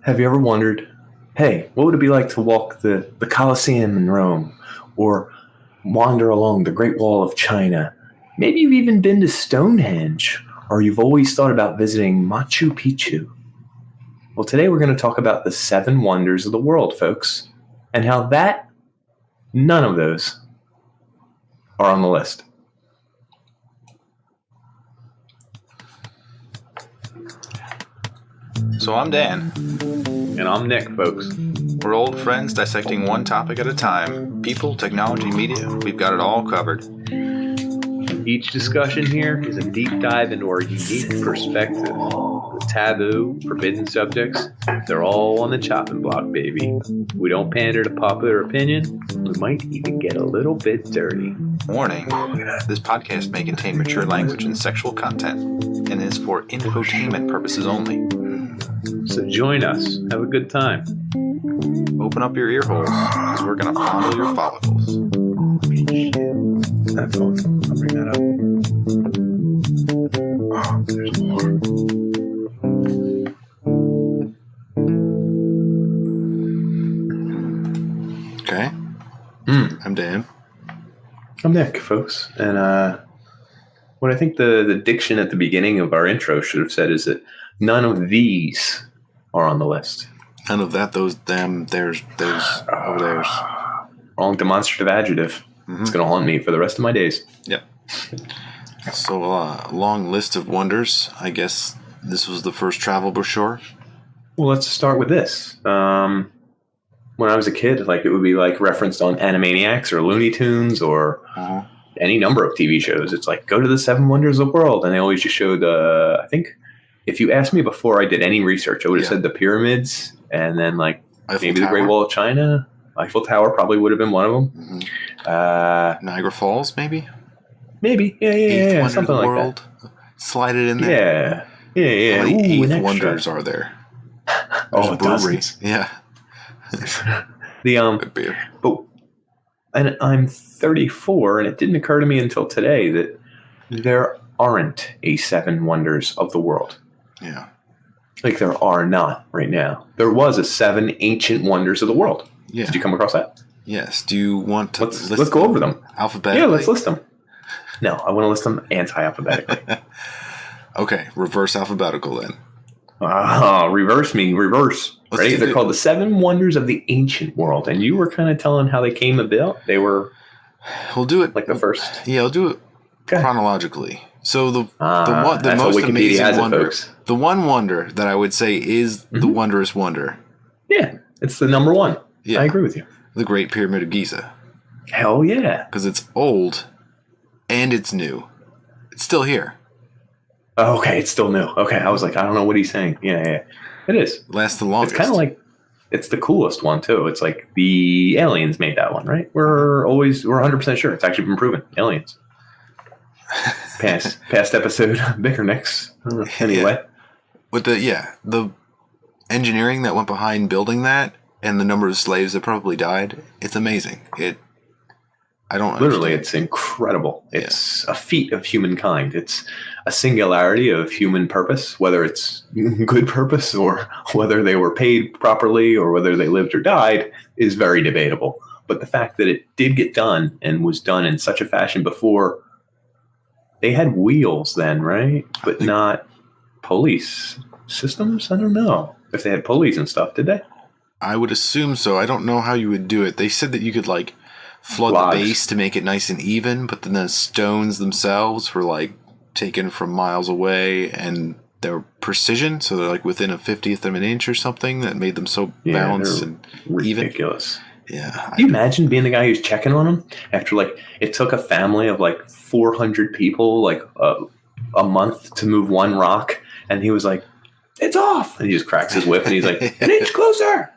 Have you ever wondered, hey, what would it be like to walk the Colleseum in Rome or wander along the Great Wall of China? Maybe you've even been to Stonehenge or you've always thought about visiting Machu Picchu. Well, today we're going to talk about the seven wonders of the world, folks, and how none of those are on the list. So I'm Dan. And I'm Nick, folks. We're old friends dissecting one topic at a time. People, technology, media, we've got it all covered. Each discussion here is a deep dive into our unique perspective. The taboo, forbidden subjects, they're all on the chopping block, baby. We don't pander to popular opinion. We might even get a little bit dirty. Warning, this podcast may contain mature language and sexual content, and is for infotainment purposes only. So join us. Have a good time. Open up your ear holes, because we're going to fondle your follicles. That's all. I'll bring that up. Oh, there's more. Okay. I'm Dan. I'm Nick, folks. And what I think the diction at the beginning of our intro should have said is that none of these are on the list. None of that, those, them, theirs, over theirs. Wrong demonstrative adjective. It's going to haunt me for the rest of my days. Yep. So, long list of wonders. I guess this was the first travel brochure. Well, let's start with this. When I was a kid, it would be referenced on Animaniacs or Looney Tunes or any number of TV shows. It's go to the seven wonders of the world. And they always just showed, I think, if you asked me before I did any research, I would have said the pyramids and then maybe the Great Wall of China. Eiffel Tower probably would have been one of them. Niagara Falls, maybe? Maybe. Yeah. Something like world. That. Slide it in there. Yeah. How many eighth wonders are there? There's a brewery. Dozens. Yeah. Good beer. But and I'm 34, and it didn't occur to me until today that there aren't a seven wonders of the world. Yeah. There are not right now. There was a seven ancient wonders of the world. Yeah. Did you come across that? Yes. Do you want to let's go over them alphabetically? Yeah, let's list them. No, I want to list them anti-alphabetically. Okay, reverse alphabetical then. Reverse. Ready? They're called the seven wonders of the ancient world, and you were kind of telling how they came about. They were. We'll do it the first. Yeah, I'll do it chronologically. So the that's most Wikipedia amazing has wonder, folks. The one wonder that I would say is the wondrous wonder. Yeah, it's the number one. Yeah. I agree with you. The Great Pyramid of Giza. Hell yeah. Because it's old and it's new. It's still here. Oh, okay, it's still new. Okay, I was I don't know what he's saying. Yeah. It is. It lasts the longest. It's kind of it's the coolest one, too. It's the aliens made that one, right? We're 100% sure. It's actually been proven. Aliens. Past episode, Bicker Nicks. Anyway. With the engineering that went behind building that and the number of slaves that probably died, it's amazing. I don't Literally, understand. it's incredible. It's a feat of humankind. It's a singularity of human purpose, whether it's good purpose or whether they were paid properly or whether they lived or died is very debatable. But the fact that it did get done and was done in such a fashion before, they had wheels then, right? But not police systems? I don't know if they had pulleys and stuff, did they? I would assume so. I don't know how you would do it. They said that you could flood the base to make it nice and even, but then the stones themselves were taken from miles away and they're precision, so they're within a 50th of an inch or something that made them so balanced and ridiculous. Even. Yeah. Can you imagine being the guy who's checking on them after it took a family of 400 people a month to move one rock, and he was it's off, and he just cracks his whip and he's an inch closer.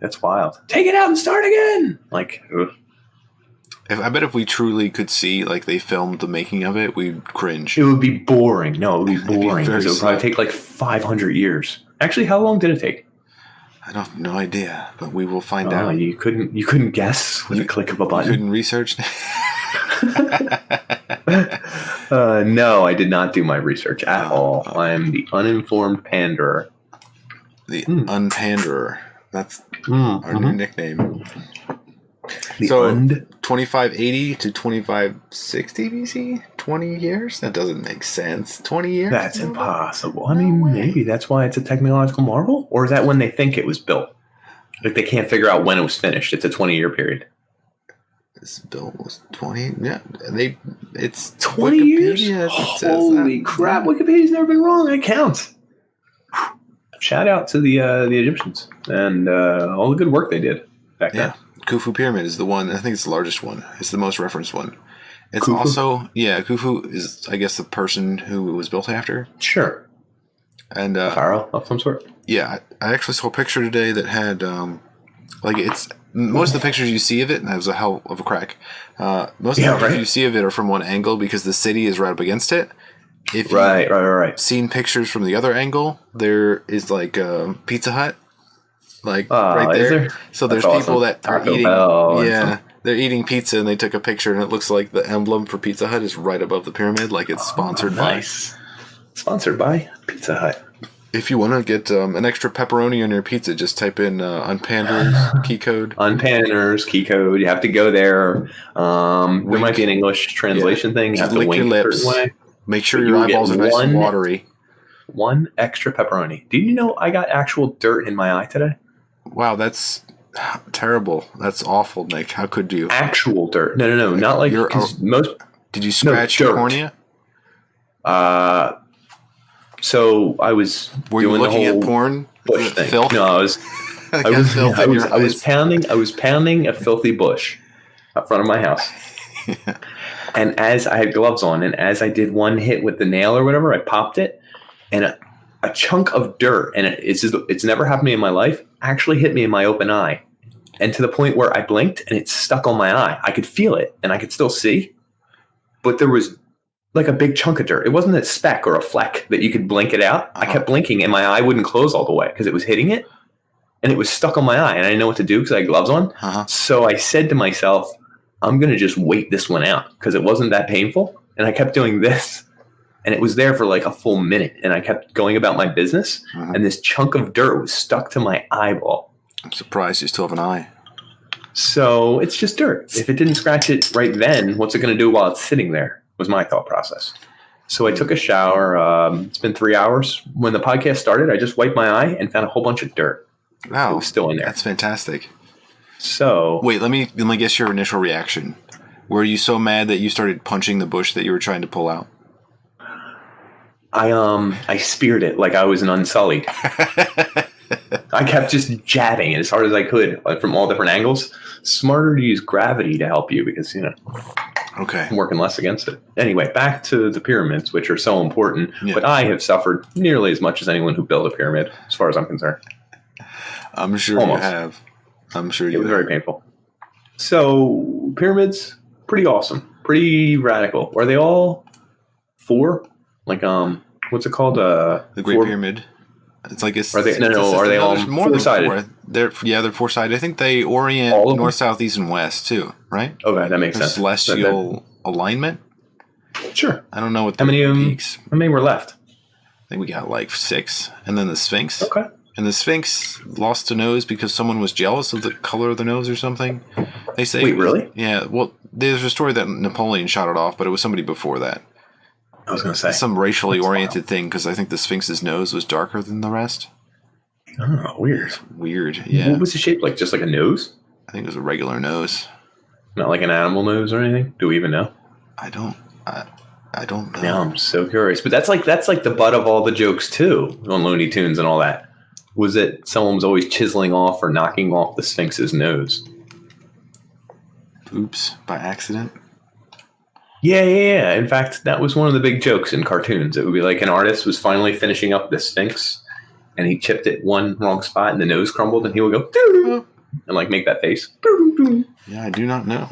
That's wild. Take it out and start again. I bet if we truly could see they filmed the making of it, we'd cringe. It would be boring. No, it would be boring because it would slow. probably take 500 years. Actually, how long did it take? I have no idea, but we will find out. You couldn't guess with a click of a button. You couldn't research. No, I did not do my research at all. I am the uninformed panderer. The Unpanderer. That's our new nickname. The So 2580 to 2560 BC? 20 years? That doesn't make sense. 20 years? That's impossible. I mean, maybe that's why it's a technological marvel? Or is that when they think it was built? Like they can't figure out when it was finished. It's a 20-year period. This built was 20. Yeah, it's 20 years. Holy crap! Wikipedia's never been wrong. That counts. Shout out to the Egyptians and all the good work they did back then. Khufu Pyramid is the one. I think it's the largest one. It's the most referenced one. It's Khufu? also Khufu is, I guess, the person who it was built after. Sure. And pharaoh of some sort. Yeah, I actually saw a picture today that had it's most of the pictures you see of it, and that was a hell of a crack. Most of the pictures you see of it are from one angle because the city is right up against it. If you've seen pictures from the other angle, there is like a Pizza Hut, right there. Is there? So there's people that are eating. They're eating pizza, and they took a picture, and it looks like the emblem for Pizza Hut is right above the pyramid, like it's sponsored by. Sponsored by Pizza Hut. If you want to get an extra pepperoni on your pizza, just type in Unpander's key code. Unpander's key code. You have to go there. There might be an English translation thing. You have to lick wink your lips. Way. Make sure your eyeballs are nice and watery. One extra pepperoni. Did you know I got actual dirt in my eye today? Wow, that's terrible. That's awful, Nick. How could you? Actual dirt. No. Not like most. Did you scratch your cornea? So I was Were doing you looking the whole at porn? bush thing. Filth? No, I was pounding a filthy bush in front of my house. And as I had gloves on, and as I did one hit with the nail or whatever, I popped it, and a chunk of dirt, and it's never happened to me in my life, actually hit me in my open eye, and to the point where I blinked and it stuck on my eye. I could feel it, and I could still see, but there was like a big chunk of dirt. It wasn't a speck or a fleck that you could blink it out. I kept blinking, and my eye wouldn't close all the way because it was hitting it, and it was stuck on my eye, and I didn't know what to do because I had gloves on. So I said to myself, I'm going to just wait this one out because it wasn't that painful. And I kept doing this, and it was there for like a full minute, and I kept going about my business, and this chunk of dirt was stuck to my eyeball. I'm surprised you still have an eye. So it's just dirt. If it didn't scratch it right then, what's it going to do while it's sitting there was my thought process. So I took a shower. It's been 3 hours. When the podcast started, I just wiped my eye and found a whole bunch of dirt. Wow. It was still in there. That's fantastic. So wait, let me guess your initial reaction. Were you so mad that you started punching the bush that you were trying to pull out? I speared it like I was an Unsullied. I kept just jabbing it as hard as I could, like from all different angles. Smarter to use gravity to help you because I'm working less against it. Anyway, back to the pyramids, which are so important. Yeah. But I have suffered nearly as much as anyone who built a pyramid, as far as I'm concerned. I'm sure you have. I'm sure you. It was very painful. So pyramids, pretty awesome, pretty radical. Are they all four? Like what's it called? The Great Pyramid. It's like are they? No. Are they all four-sided? They're four-sided. I think they orient north, south, east, and west too. Right? Okay, that makes sense. Celestial alignment. Sure. I don't know what. How many were left? I think we got like 6, and then the Sphinx. Okay. And the Sphinx lost a nose because someone was jealous of the color of the nose or something. They say. Wait, really? Yeah. Well, there's a story that Napoleon shot it off, but it was somebody before that. I was going to say. Some racially oriented thing because I think the Sphinx's nose was darker than the rest. Oh, weird. Weird, yeah. What was the shape like? Just like a nose? I think it was a regular nose. Not like an animal nose or anything? Do we even know? I don't know. Yeah, I'm so curious. But that's like the butt of all the jokes too on Looney Tunes and all that. Was it someone was always chiseling off or knocking off the Sphinx's nose? Oops, by accident? Yeah. In fact, that was one of the big jokes in cartoons. It would be like an artist was finally finishing up the Sphinx, and he chipped it one wrong spot, and the nose crumbled, and he would go doo-doo, and like make that face. Doo-doo-doo. Yeah, I do not know.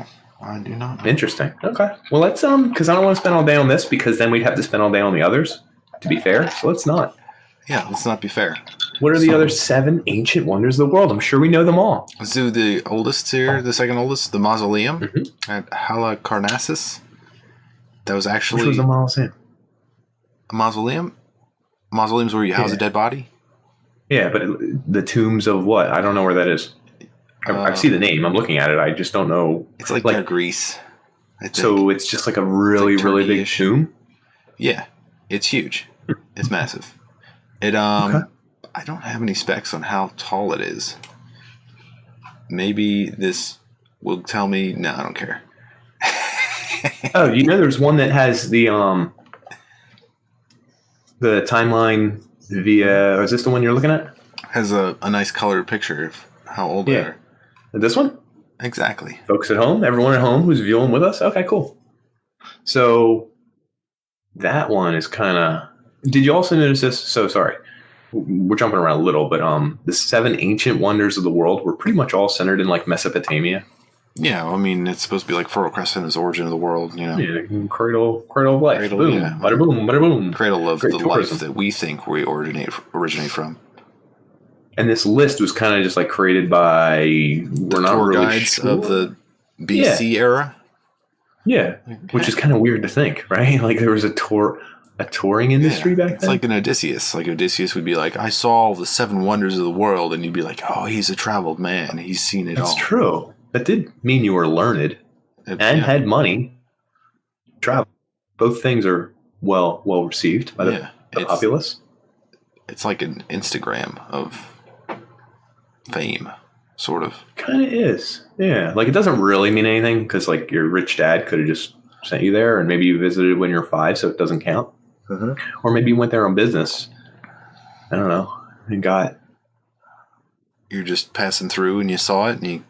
Interesting. Okay. Well, let's because I don't want to spend all day on this because then we'd have to spend all day on the others. To be fair, so let's not. Yeah, let's not be fair. What are the other 7 ancient wonders of the world? I'm sure we know them all. Let's do the oldest here, the second oldest, the mausoleum at Halicarnassus. That was actually... Which was the mausoleum? A mausoleum? Mausoleum's where you house a dead body? Yeah, but the tombs of what? I don't know where that is. I see the name. I'm looking at it. I just don't know. It's like near Like, Greece, I think. so it's just like a It's really, like really big Turkey-ish. tomb. Yeah, it's huge. It's massive. It Okay. I don't have any specs on how tall it is. Maybe this will tell me. No, I don't care. Oh, you know, there's one that has the timeline via. Is this the one you're looking at? Has a nice colored picture of how old they Yeah. are. This one? Exactly. Folks at home, everyone at home who's viewing with us. Okay, cool. So that one is kind of. Did you also notice this? So sorry, we're jumping around a little, but the seven ancient wonders of the world were pretty much all centered in like Mesopotamia. Yeah, I mean, it's supposed to be like Fertile Crescent is origin of the world, you know. Yeah, cradle of life. Cradle, Boom, yeah. bada boom, bada boom. Cradle of Great the tourism. life that we think we originate from. And this list was kind of just like created by The tour really guides sure. of the BC era. Yeah, which is kind of weird to think, right? Like there was a touring industry back then. It's like an Odysseus. Like Odysseus would be like, I saw the seven wonders of the world, and you'd be like, oh, he's a traveled man. He's seen it all. That's true. That did mean you were learned and had money. Travel. Both things are well received by the populace. It's like an Instagram of fame, sort of. Kind of is. Yeah. Like it doesn't really mean anything because like your rich dad could have just sent you there and maybe you visited when you're 5, so it doesn't count. Mm-hmm. Or maybe you went there on business. I don't know. And you're just passing through and you saw it and you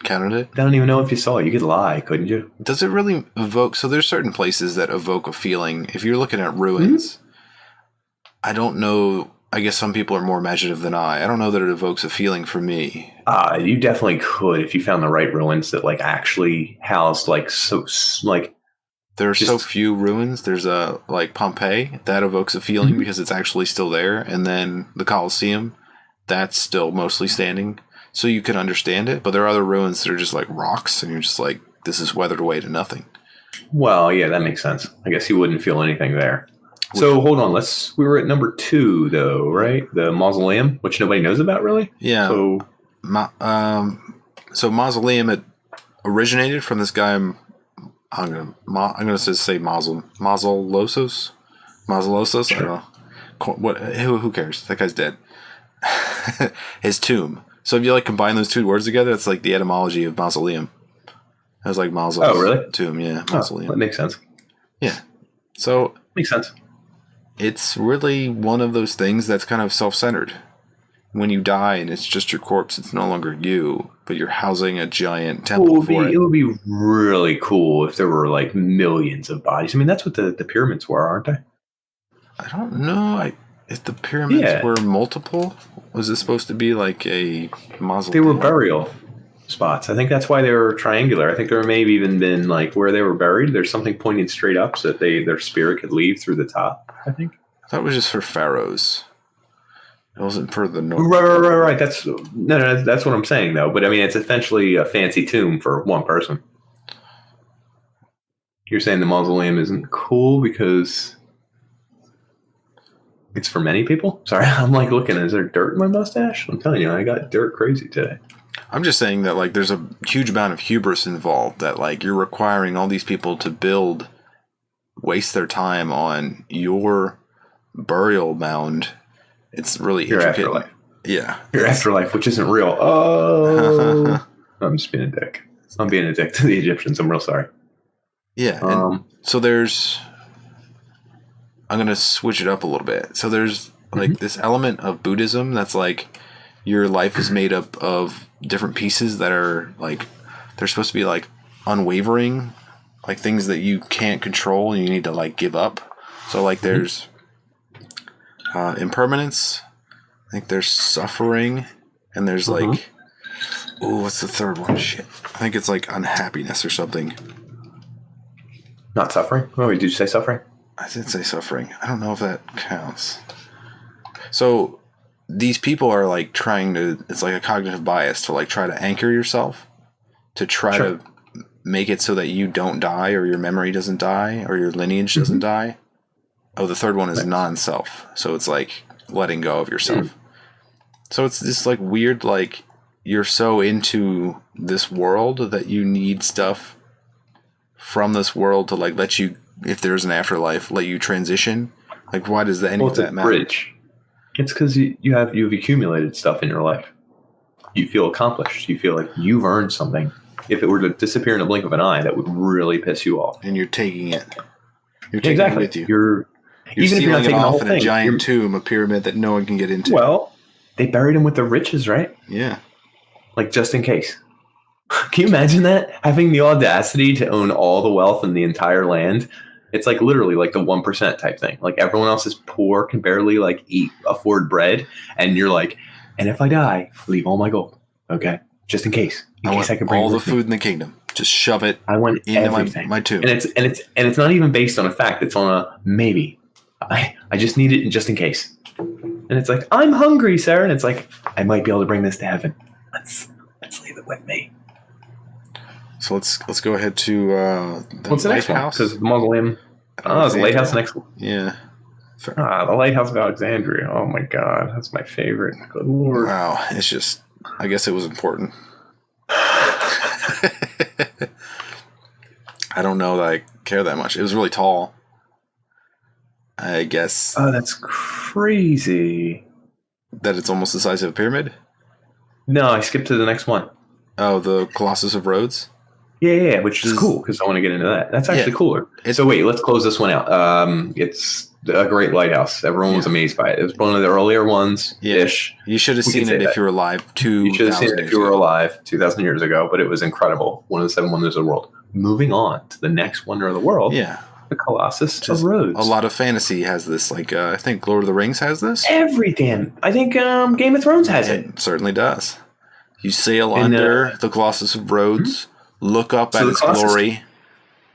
counted it? I don't even know if you saw it. You could lie, couldn't you? Does it really evoke? So there's certain places that evoke a feeling. If you're looking at ruins, I don't know. I guess some people are more imaginative than I. I don't know that it evokes a feeling for me. You definitely could if you found the right ruins that like actually housed like so like. There are so few ruins. There's like Pompeii that evokes a feeling because it's actually still there, and then the Colleseum that's still mostly standing, so you can understand it. But there are other ruins that are just like rocks, and you're just like, this is weathered away to nothing. Well, yeah, that makes sense. I guess you wouldn't feel anything there. So hold on, we were at number 2 though, right? The mausoleum, which nobody knows about really. Yeah. So, so mausoleum, it originated from this guy. I'm gonna say Mausolossos. Sure. I don't know. What? Who cares? That guy's dead. His tomb. So if you like combine those two words together, it's like the etymology of mausoleum. It was like Mazel's tomb. Yeah, mausoleum. That makes sense. Yeah. So makes sense. It's really one of those things that's kind of self-centered. When you die and it's just your corpse, it's no longer you, but you're housing a giant temple for it. It would be really cool if there were like millions of bodies. I mean, that's what the pyramids were, aren't they? I don't know. If the pyramids were multiple, was it supposed to be like a mausoleum? They were burial spots. I think that's why they were triangular. I think there may have even been like where they were buried, there's something pointing straight up so that their spirit could leave through the top, I think. That was just for pharaohs. It wasn't for the north. Right. That's what I'm saying though. But I mean, it's essentially a fancy tomb for one person. You're saying the mausoleum isn't cool because it's for many people? Sorry, I'm like looking. Is there dirt in my mustache? I'm telling you, I got dirt crazy today. I'm just saying that like there's a huge amount of hubris involved. That like you're requiring all these people to waste their time on your burial mound. It's really your afterlife. Yeah. Your afterlife, which isn't real. Oh. I'm just being a dick. I'm being a dick to the Egyptians. I'm real sorry. Yeah. And so I'm going to switch it up a little bit. So there's like this element of Buddhism that's like your life is made up of different pieces that are like, they're supposed to be like unwavering, like things that you can't control and you need to like give up. So like there's impermanence, I think there's suffering, and there's like, what's the third one? Shit. I think it's like unhappiness or something. Not suffering? Oh, did you say suffering? I did say suffering. I don't know if that counts. So these people are like trying to, it's like a cognitive bias to like try to anchor yourself, to try to make it so that you don't die or your memory doesn't die or your lineage doesn't die. Oh, the third one is non-self. So it's like letting go of yourself. So it's this like weird, like you're so into this world that you need stuff from this world to like let you, if there's an afterlife, let you transition. Like, why does any of that matter? Bridge. It's because you've accumulated stuff in your life. You feel accomplished. You feel like you've earned something. If it were to disappear in a blink of an eye, that would really piss you off. And you're taking it. You're taking it with you. You're even if you're not taking it the off whole in thing, a giant tomb, a pyramid that no one can get into. Well, they buried him with the riches, right? Yeah. Like, just in case. Can you imagine that? Having the audacity to own all the wealth in the entire land? It's like literally like the 1% type thing. Like everyone else is poor, can barely like afford bread. And you're like, and if I die, leave all my gold. Okay. Just in case. In case I can bring all the food in the kingdom. Just shove it into my tomb. And it's not even based on a fact. It's on a maybe. I just need it just in case. And it's like, I'm hungry, sir. And it's like, I might be able to bring this to heaven. Let's leave it with me. So let's go ahead to what's the next one? Because the mausoleum. Oh, the lighthouse next one. Yeah. The lighthouse of Alexandria. Oh my God, that's my favorite. Good Lord. Wow, it's just. I guess it was important. I don't know that I care that much. It was really tall. I guess. Oh, that's crazy. That it's almost the size of a pyramid? No, I skipped to the next one. Oh, the Colossus of Rhodes? Yeah, which is cool because I want to get into that. That's actually cooler. So wait, let's close this one out. It's a great lighthouse. Everyone was amazed by it. It was one of the earlier ones ish. You should have seen it if you were alive. You should have seen it if you were alive 2,000 years ago, but it was incredible. One of the 7 wonders of the world. Moving on to the next wonder of the world. Yeah. The Colossus of Rhodes. A lot of fantasy has this. Like, I think Lord of the Rings has this. I think Game of Thrones has it. It certainly does. You sail under the Colossus of Rhodes, look up at its glory,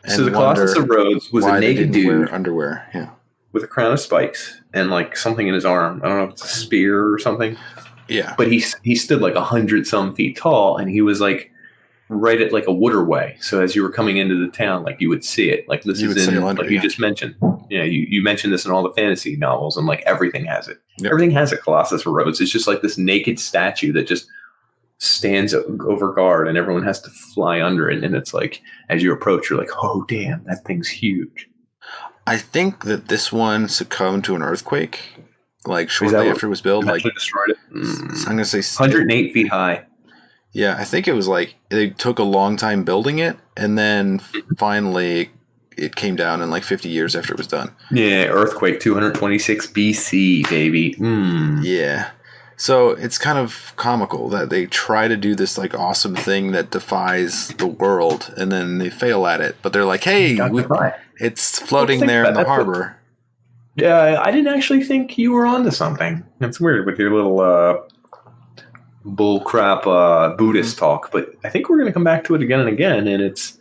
and the Colossus of Rhodes was a naked dude wear underwear, with a crown of spikes and like something in his arm. I don't know if it's a spear or something. Yeah, but he stood like 100-some feet tall, and he was like right at like a waterway. So as you were coming into the town, like you would see it. Like this is in like you just mentioned. Yeah, you mentioned this in all the fantasy novels, and like everything has it. Yep. Everything has a Colossus of Rhodes. It's just like this naked statue that just stands over guard, and everyone has to fly under it. And it's like as you approach, you're like, oh damn, that thing's huge. I think that this one succumbed to an earthquake, like shortly after it was built. Like destroyed it. I'm gonna say 108 feet high. Yeah, I think it was like they took a long time building it, and then finally it came down in like 50 years after it was done. Yeah, earthquake 226 BC, baby. Yeah. So it's kind of comical that they try to do this like awesome thing that defies the world, and then they fail at it. But they're like, hey, it's floating there in the harbor. Yeah, I didn't actually think you were onto something. It's weird with your little bullcrap Buddhist talk, but I think we're going to come back to it again and again, and it's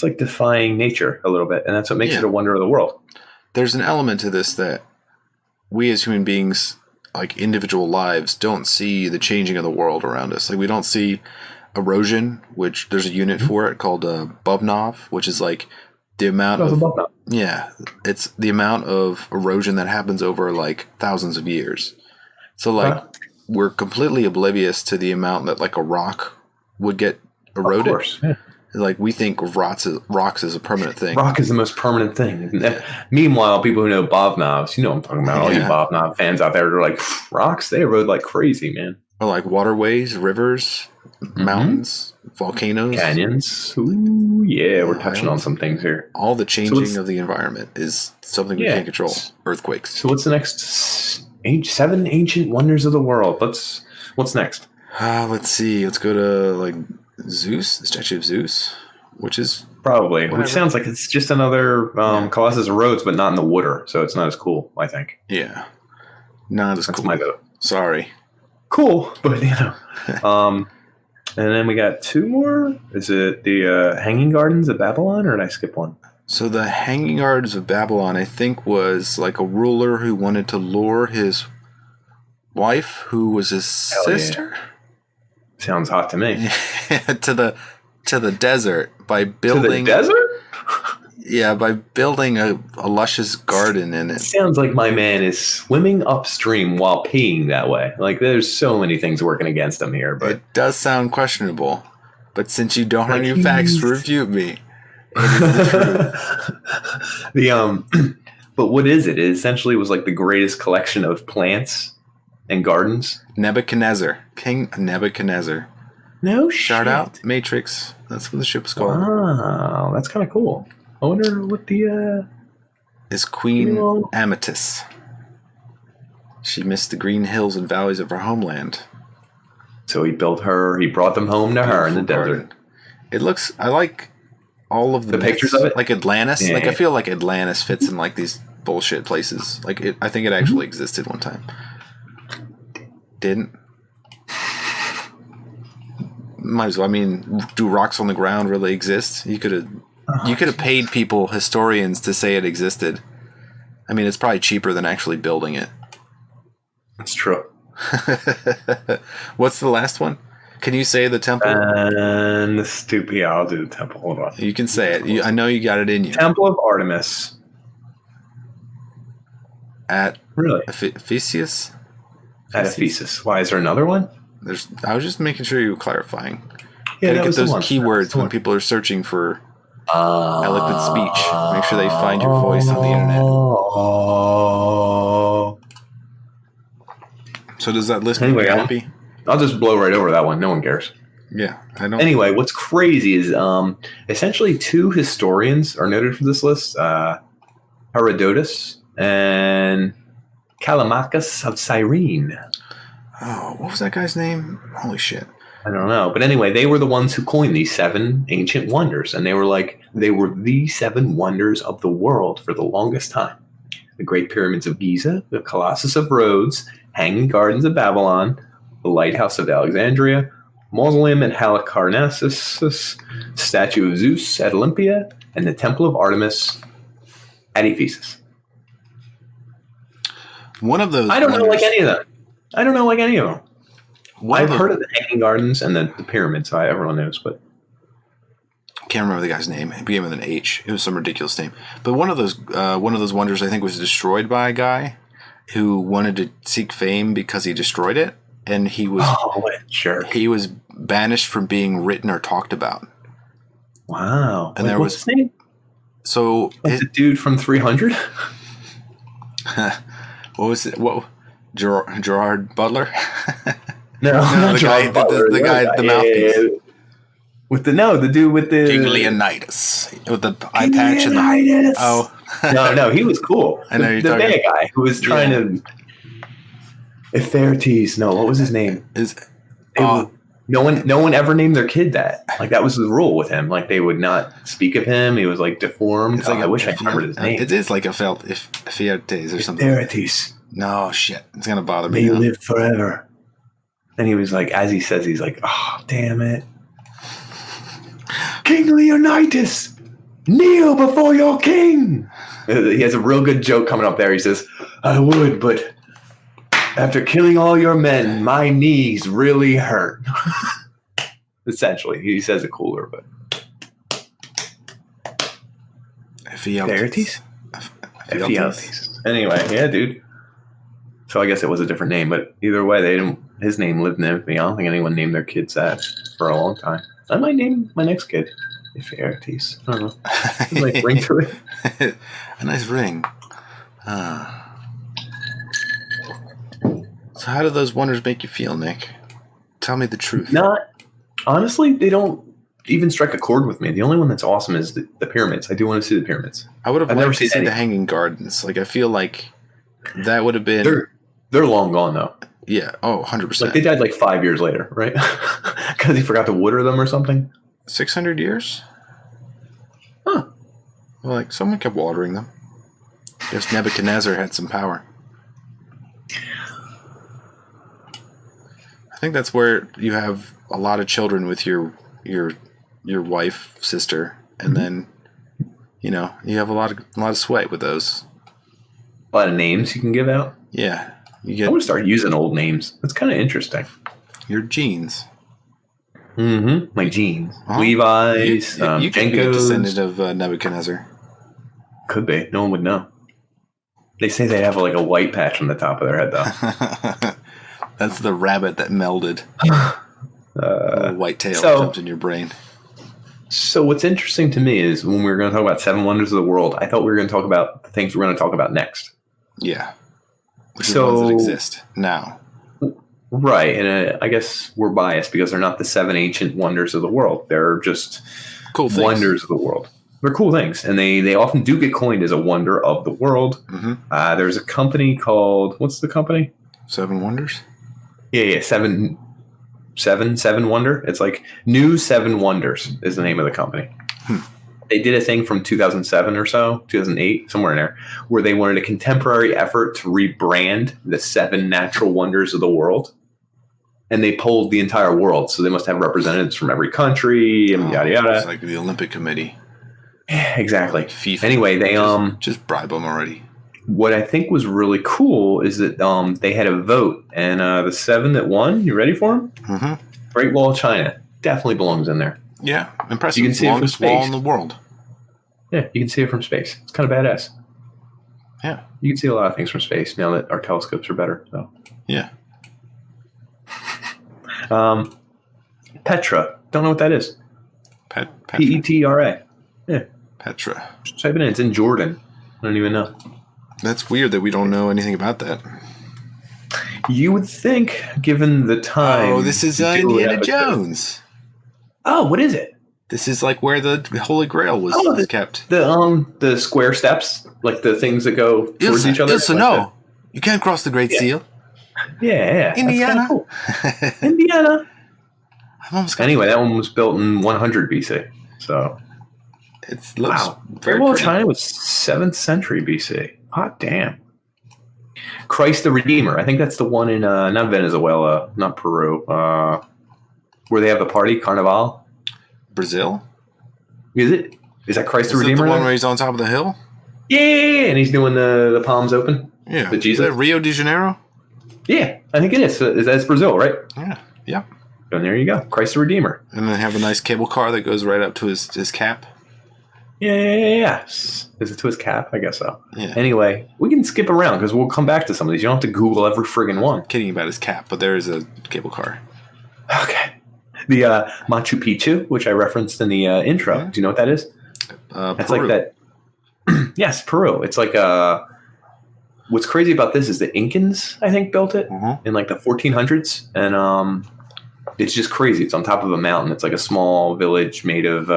like defying nature a little bit, and that's what makes it a wonder of the world. There's an element to this that we as human beings, like individual lives, don't see the changing of the world around us. Like we don't see erosion, which there's a unit for it called Bubnov, which is like the amount it's the amount of erosion that happens over like thousands of years. So like we're completely oblivious to the amount that like a rock would get eroded. Of course, yeah. Like we think of rocks is a permanent thing. Rock is the most permanent thing. Meanwhile, people who know Bobnovs, you know what I'm talking about. All you Bobnov fans out there are like, rocks, they erode like crazy, man. Or like waterways, rivers, mountains, volcanoes, canyons. Ooh, yeah, we're touching on some things here. All the changing of the environment is something we can't control. Earthquakes. So what's the next 7 ancient wonders of the world? What's next? Let's see. Let's go to like Zeus, the statue of Zeus, which is probably, which sounds like it's just another Colossus of Rhodes, but not in the water, so it's not as cool, I think. Yeah, not as cool. My vote. Sorry. Cool, but you know. And then we got 2 more. Is it the Hanging Gardens of Babylon, or did I skip one? So the Hanging Gardens of Babylon, I think, was like a ruler who wanted to lure his wife, who was his sister. Yeah. Sounds hot to me. to the desert by building. To the desert? Yeah, by building a luscious garden in it. Sounds like my man is swimming upstream while peeing that way. Like, there's so many things working against him here, but It does sound questionable. But since you don't have like any facts to refute me, it is the truth. But what is it? It essentially was like the greatest collection of plants and gardens. Nebuchadnezzar. King Nebuchadnezzar. No Shout shit. out Matrix. That's what the ship was called. Wow, that's kind of cool. I wonder what the Is Queen Amethyst. She missed the green hills and valleys of her homeland. So he brought them home to her in the desert. It looks, I like all of the pictures of it. Like Atlantis. Yeah, like I feel like Atlantis fits in like these bullshit places. Like I think it actually existed one time. Didn't. Might as well. I mean, do rocks on the ground really exist? You could have paid people, historians, to say it existed. I mean, it's probably cheaper than actually building it. That's true. What's the last one? Can you say the temple? And the stupid. Yeah, I'll do the temple. Hold on. You can say it. I know you got it in you. Temple of Artemis. At really Ephesus? At Ephesus. Why is there another one? I was just making sure you were clarifying. Yeah, get those keywords when people are searching for eloquent speech. Make sure they find your voice on the internet. So does that list make you happy? I'll just blow right over that one. No one cares. Yeah, I know. Anyway, what's crazy is essentially two historians are noted for this list: Herodotus and Callimachus of Cyrene. Oh, what was that guy's name? Holy shit. I don't know. But anyway, they were the ones who coined these 7 ancient wonders. And they were the 7 wonders of the world for the longest time. The Great Pyramids of Giza, the Colossus of Rhodes, Hanging Gardens of Babylon, the Lighthouse of Alexandria, Mausoleum at Halicarnassus, Statue of Zeus at Olympia, and the Temple of Artemis at Ephesus. One of those. I don't know like any of them. I've heard of the Hanging Gardens and the pyramids. Everyone knows, but can't remember the guy's name. It began with an H. It was some ridiculous name. But one of those wonders, I think, was destroyed by a guy who wanted to seek fame because he destroyed it, and he was he was banished from being written or talked about. Wow! And what's his name? So the dude from 300. What was it? What? Gerard Butler? No, the guy, the guy, the mouthpiece. Yeah. With the dude with the Leonidas with the eye patch and the no, he was cool. I know the bad guy who was trying to. Ephemertes. No, what was his name? No one ever named their kid that. Like that was the rule with him. Like they would not speak of him. He was like deformed. I wish I remembered his name. It is like Ephemertes or something. Ephemertes. No shit, it's gonna bother me. May you live forever. And he was like, as he says, he's like, oh damn it, King Leonidas, kneel before your king. He has a real good joke coming up there. He says, I would, but after killing all your men, my knees really hurt. Essentially, he says it cooler, but Ephemertes. Anyway, yeah, dude. So I guess it was a different name, but either way, his name lived in infamy. I don't think anyone named their kids that for a long time. I might name my next kid Ephemertes. I don't know. Like ring to it. A nice ring. So how do those wonders make you feel, Nick? Tell me the truth. Honestly, they don't even strike a chord with me. The only one that's awesome is the pyramids. I do want to see the pyramids. I would have liked to see the Hanging Gardens. Like I feel like that would have been. They're long gone though. Yeah. Oh, 100%. Like they died like 5 years later, right? Because he forgot to water them or something. 600 years? Huh. Well, like someone kept watering them. Guess Nebuchadnezzar had some power. I think that's where you have a lot of children with your wife, sister, and then you have a lot of sweat with those. A lot of names you can give out. Yeah. I want to start using old names. That's kind of interesting. Your genes. Mm-hmm. My genes. Levi's. You can be a descendant of Nebuchadnezzar. Could be. No one would know. They say they have like a white patch on the top of their head, though. That's the rabbit that melded. A white tail jumped in your brain. So what's interesting to me is when we were going to talk about 7 wonders of the world, I thought we were going to talk about the things we're going to talk about next. Yeah. Which are the ones that exist now. Right. And I guess we're biased because they're not the 7 ancient wonders of the world. They're just cool wonders of the world. They're cool things. And they often do get coined as a wonder of the world. Mm-hmm. There's a company called, what's the company? 7 Wonders? Yeah. Seven Wonder. It's like New 7 Wonders is the name of the company. They did a thing from 2007 or so, 2008, somewhere in there, where they wanted a contemporary effort to rebrand the 7 natural wonders of the world. And they polled the entire world. So they must have representatives from every country and yada yada. It's like the Olympic Committee. Yeah, exactly. FIFA. Anyway, they just bribe them already. What I think was really cool is that they had a vote, and the 7 that won. You ready for them? Mm-hmm. Great Wall of China definitely belongs in there. Yeah, impressive. You can see longest it from space. wall in the world. Yeah, you can see it from space. It's kind of badass. Yeah, you can see a lot of things from space now that our telescopes are better. So yeah. Petra. Don't know what that is. Petra. Petra. Yeah. Petra. Just type it in. It's in Jordan. I don't even know. That's weird that we don't know anything about that. You would think, given the time. Oh, this is Indiana Jones. Oh, what is it? This is like where the Holy Grail was kept. The square steps, like the things that go towards each other. Ilsa, no. You can't cross the Great Seal. Yeah. Indiana. Cool. Indiana. Anyway, that one was built in 100 BC. So. It looks very well, pretty. China was 7th century BC. Hot damn. Christ the Redeemer. I think that's the one in not Venezuela, not Peru, where they have the party, Carnival. Brazil? Is it? Is that Christ the Redeemer? The one where he's on top of the hill? Yeah, and he's doing the palms open. Yeah. The Jesus. Is that Rio de Janeiro? Yeah, I think it is. That's Brazil, right? Yeah. And there you go. Christ the Redeemer. And then have a nice cable car that goes right up to his cap. Yeah. Is it to his cap? I guess so. Yeah. Anyway, we can skip around because we'll come back to some of these. You don't have to Google every friggin' one. Kidding about his cap, but there is a cable car. Okay. The Machu Picchu, which I referenced in the intro. Yeah. Do you know what that is? It's Peru. like that. Yes, Peru. It's like what's crazy about this is the Incans, I think, built it in like the 1400s. And it's just crazy. It's on top of a mountain. It's like a small village made of...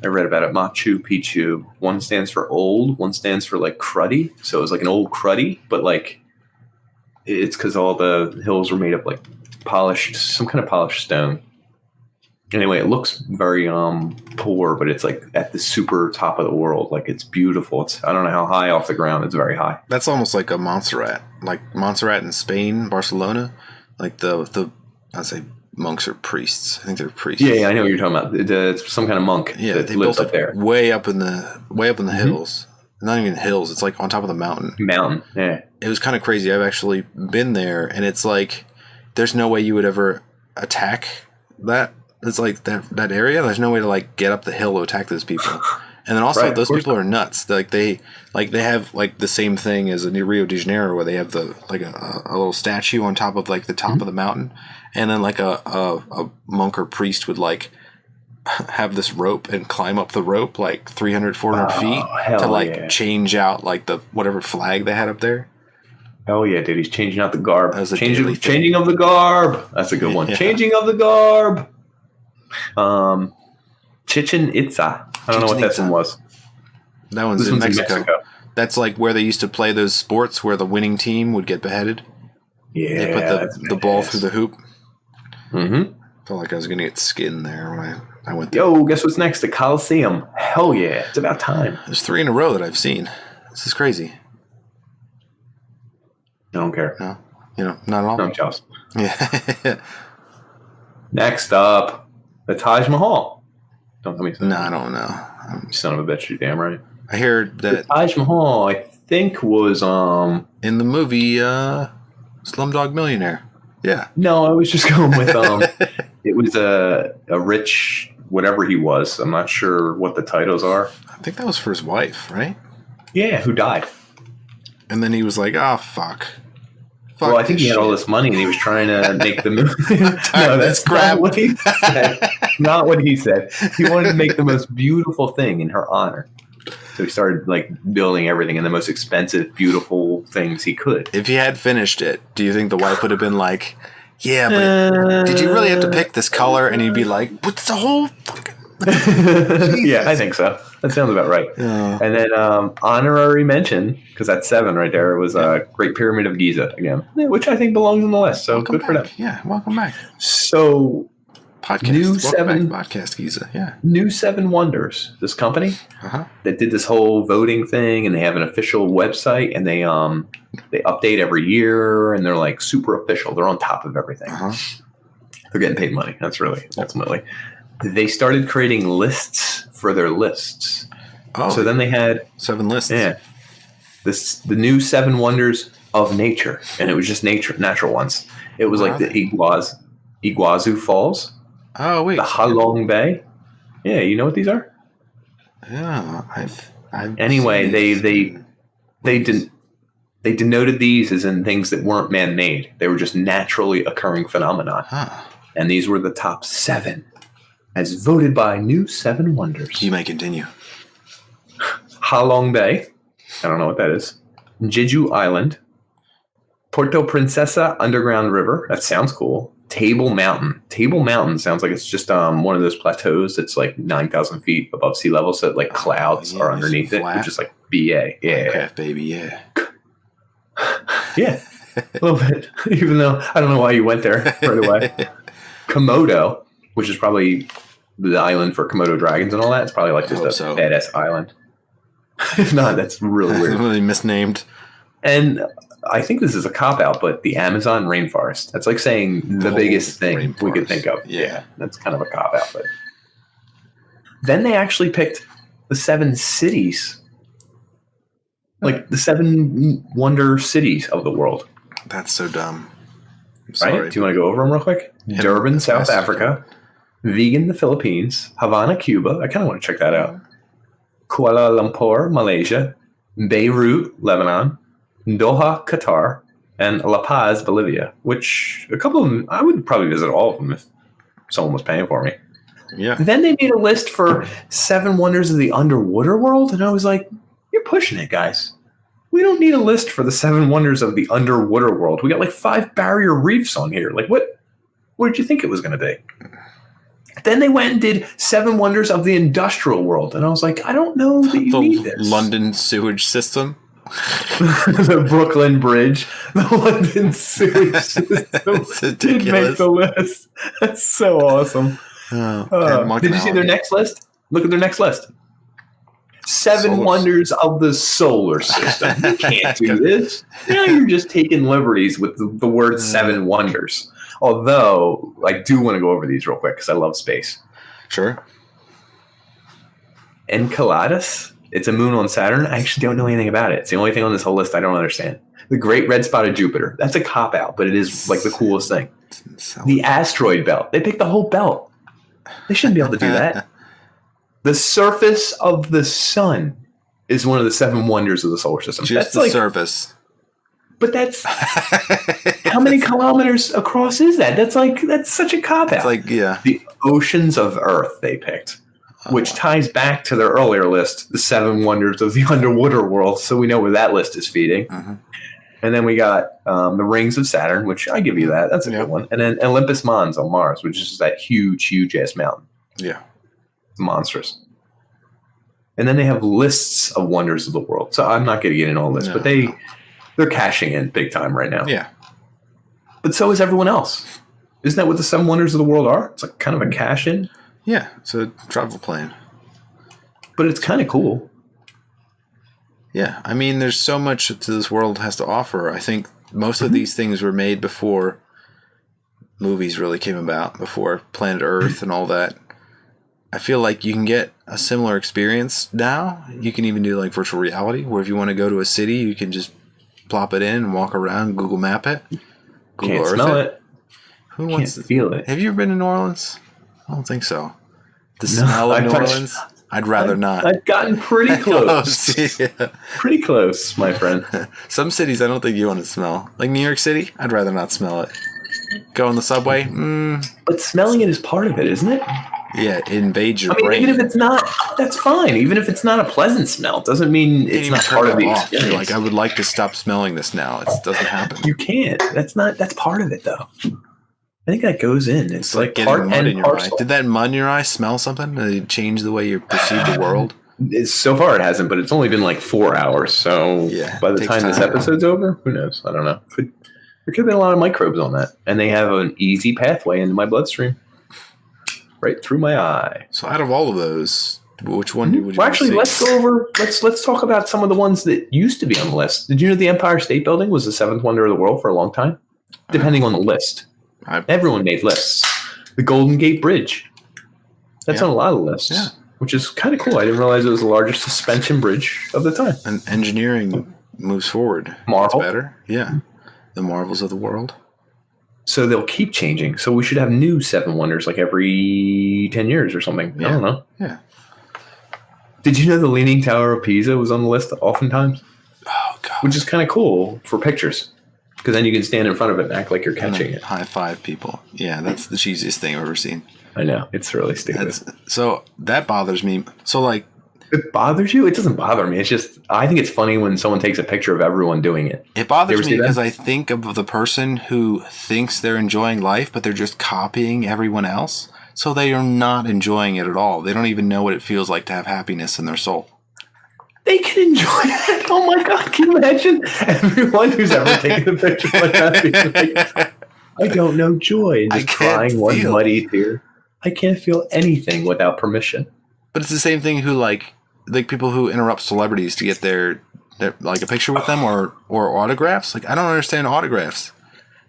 I read about it. Machu Picchu. One stands for old. One stands for like cruddy. So it's like an old cruddy, but like it's because all the hills were made of like some kind of polished stone. Anyway, it looks very poor, but it's like at the super top of the world. Like it's beautiful. I don't know how high off the ground. It's very high. That's almost like a Montserrat, like Montserrat in Spain, Barcelona. Like the I'd say monks or priests. I think they're priests. Yeah, I know what you're talking about. It's some kind of monk that lives up there, way up in the hills. Not even hills. It's like on top of the mountain. Yeah. It was kind of crazy. I've actually been there, and it's like there's no way you would ever attack that. It's like that area. There's no way to like get up the hill to attack those people. And then also those people are nuts. Like they have like the same thing as in Rio de Janeiro where they have the like a little statue on top of like the top of the mountain, and then like a monk or priest would like have this rope and climb up the rope like 300, 400 feet to like change out like the whatever flag they had up there. Oh yeah, dude, he's changing out the garb. Changing of the garb. That's a good one. Yeah. Changing of the garb. Chichen Itza. I don't know what that one was. That one's in Mexico. That's like where they used to play those sports where the winning team would get beheaded. Yeah. They put the ball through the hoop. Mm-hmm. Felt like I was going to get skinned there when I went there. Yo, guess what's next? The Colleseum. Hell yeah. It's about time. There's 3 in a row that I've seen. This is crazy. I don't care. No? Not at all? No, I'm jealous. Yeah. Next up, the Taj Mahal. Don't tell me something. No, I don't know. Son of a bitch, you damn right. I hear that the Taj Mahal, I think, was in the movie Slumdog Millionaire. Yeah. No, I was just going with it was a rich whatever he was. I'm not sure what the titles are. I think that was for his wife, right? Yeah, who died. And then he was like, oh, fuck. Well, I think he had all this money and he was trying to make the movie. No, that's not what he said. Not what he said. He wanted to make the most beautiful thing in her honor. So he started like building everything in the most expensive, beautiful things he could. If he had finished it, do you think the wife would have been like, yeah, but did you really have to pick this color? And he'd be like, what's the whole fucking... Yeah, I think so. That sounds about right. Yeah. And then honorary mention, because that's 7 right there, it was Great Pyramid of Giza again, which I think belongs on the list. So welcome good back. For them. Yeah, welcome back. So Podcast Giza. Yeah, New 7 Wonders. This company that did this whole voting thing, and they have an official website, and they update every year, and they're like super official. They're on top of everything. They're getting paid money. That's really ultimately. They started creating lists for their lists. Oh, so then they had 7 lists. Yeah, the new 7 Wonders of nature, and it was just natural ones. It was like the Iguazu Falls. Oh wait, the Halong Bay. Yeah, you know what these are? Yeah, I've anyway, they denoted these as in things that weren't man-made. They were just naturally occurring phenomena. And these were the top 7. As voted by New 7 Wonders. You may continue. Halong Bay. I don't know what that is. Jeju Island. Puerto Princesa Underground River. That sounds cool. Table Mountain. Table Mountain sounds like it's just one of those plateaus that's like 9,000 feet above sea level. So like clouds are underneath it. Which is like BA. Yeah. Minecraft, baby. Yeah. Yeah. A little bit. Even though I don't know why you went there right away. Komodo, which is probably the island for Komodo dragons and all that. It's probably like just a badass island. If not, that's really weird. Really misnamed. And I think this is a cop-out, but the Amazon rainforest. That's like saying the biggest thing we could think of. Yeah, that's kind of a cop-out. But then they actually picked the 7 cities. Like the 7 wonder cities of the world. That's so dumb. I'm sorry. Right? Do you want to go over them real quick? Yeah, Durban, South Africa. Vigan, the Philippines. Havana, Cuba. I kind of want to check that out. Kuala Lumpur, Malaysia. Beirut, Lebanon. Doha, Qatar. And La Paz, Bolivia. Which, a couple of them, I would probably visit all of them if someone was paying for me. Yeah. Then they made a list for 7 wonders of the underwater world. And I was like, you're pushing it, guys. We don't need a list for the 7 wonders of the underwater world. We got like 5 barrier reefs on here. Like, what did you think it was going to be? Then they went and did 7 wonders of the industrial world. And I was like, I don't know that you need this. London sewage system. The Brooklyn Bridge. The London sewage system did make the list. That's so awesome. Did you see their next list? Look at their next list. 7 wonders of the solar system. You can't do this. Now you're just taking liberties with the word 7 wonders. Although, I do want to go over these real quick because I love space. Sure. Enceladus. It's a moon on Saturn. I actually don't know anything about it. It's the only thing on this whole list I don't understand. The Great Red Spot of Jupiter. That's a cop-out, but it is like the coolest thing. The asteroid belt. They picked the whole belt. They shouldn't be able to do that. The surface of the sun is one of the 7 wonders of the solar system. Just the surface. But that's how many kilometers across is that? That's such a cop out. It's like, yeah. The oceans of Earth they picked, which ties back to their earlier list, the 7 wonders of the underwater world. So we know where that list is feeding. And then we got the rings of Saturn, which I give you that. That's a good one. And then Olympus Mons on Mars, which is that huge ass mountain. Yeah. It's monstrous. And then they have lists of wonders of the world. So I'm not going to get into all this, but they're cashing in big time right now. Yeah. But so is everyone else. Isn't that what the 7 wonders of the world are? It's like kind of a cash in. Yeah, it's a travel plan. But it's kind of cool. Yeah, I mean, there's so much that this world has to offer. I think most of these things were made before movies really came about, before Planet Earth and all that. I feel like you can get a similar experience now. You can even do like virtual reality, where if you want to go to a city, you can just plop it in and walk around, Google Map it. Google Can't Earth smell it. Who wants to feel it? Have you ever been to New Orleans? I don't think so. The smell of New Orleans? I'd rather not. I've gotten pretty close. Yeah. Pretty close, my friend. Some cities I don't think you want to smell. Like New York City, I'd rather not smell it. Go on the subway? But smelling it is part of it, isn't it? Yeah, it invades your brain. Even if it's not, that's fine. Even if it's not a pleasant smell, doesn't mean it's not part of the experience. Like, I would like to stop smelling this now. It doesn't happen. You can't. That's part of it, though. I think that goes in. It's like getting mud in your eye. Did that mud in your eye smell something? Did it change the way you perceive the world? So far it hasn't, but it's only been like 4 hours. So by the time this episode's over, who knows? I don't know. There could have been a lot of microbes on that. And they have an easy pathway into my bloodstream. Right through my eye. So out of all of those, which one would you actually, let's go over, let's talk about some of the ones that used to be on the list. Did you know the Empire State Building was the 7th wonder of the world for a long time? Depending on the list. Everyone made lists. The Golden Gate Bridge. That's on a lot of lists. Yeah. Which is kind of cool. I didn't realize it was the largest suspension bridge of the time. And engineering moves forward. Marvel. It's better. Yeah. The marvels of the world. So they'll keep changing. So we should have new 7 wonders like every 10 years or something. Yeah. I don't know. Yeah. Did you know the Leaning Tower of Pisa was on the list oftentimes? Oh, God. Which is kind of cool for pictures. Because then you can stand in front of it and act like you're catching it. High five people. Yeah, that's the cheesiest thing I've ever seen. I know. It's really stupid. So that bothers me. So like... It bothers you? It doesn't bother me. It's just, I think it's funny when someone takes a picture of everyone doing it. It bothers me because I think of the person who thinks they're enjoying life, but they're just copying everyone else. So they are not enjoying it at all. They don't even know what it feels like to have happiness in their soul. They can enjoy that. Oh my God. Can you imagine everyone who's ever taken a picture like that being like, I don't know joy, and just crying one muddy tear. I can't feel anything without permission. But it's the same thing who like people who interrupt celebrities to get their like a picture with them or autographs. Like, I don't understand autographs.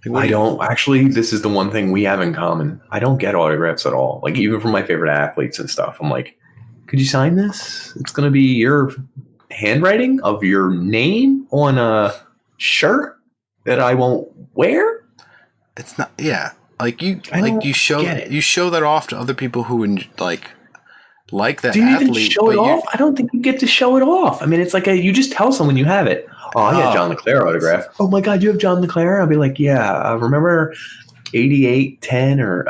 Like, I don't actually. This is the one thing we have in common. I don't get autographs at all. Like, even from my favorite athletes and stuff. I'm like, could you sign this? It's going to be your handwriting of your name on a shirt that I won't wear. It's not. Yeah, like you show that off to other people who like that. Do you athlete, even show it off? I don't think you get to show it off. I mean, it's like you just tell someone you have it. Oh, I got John LeClair autograph. Oh my God, you have John LeClair? I'll be like, yeah. Remember 88-10 or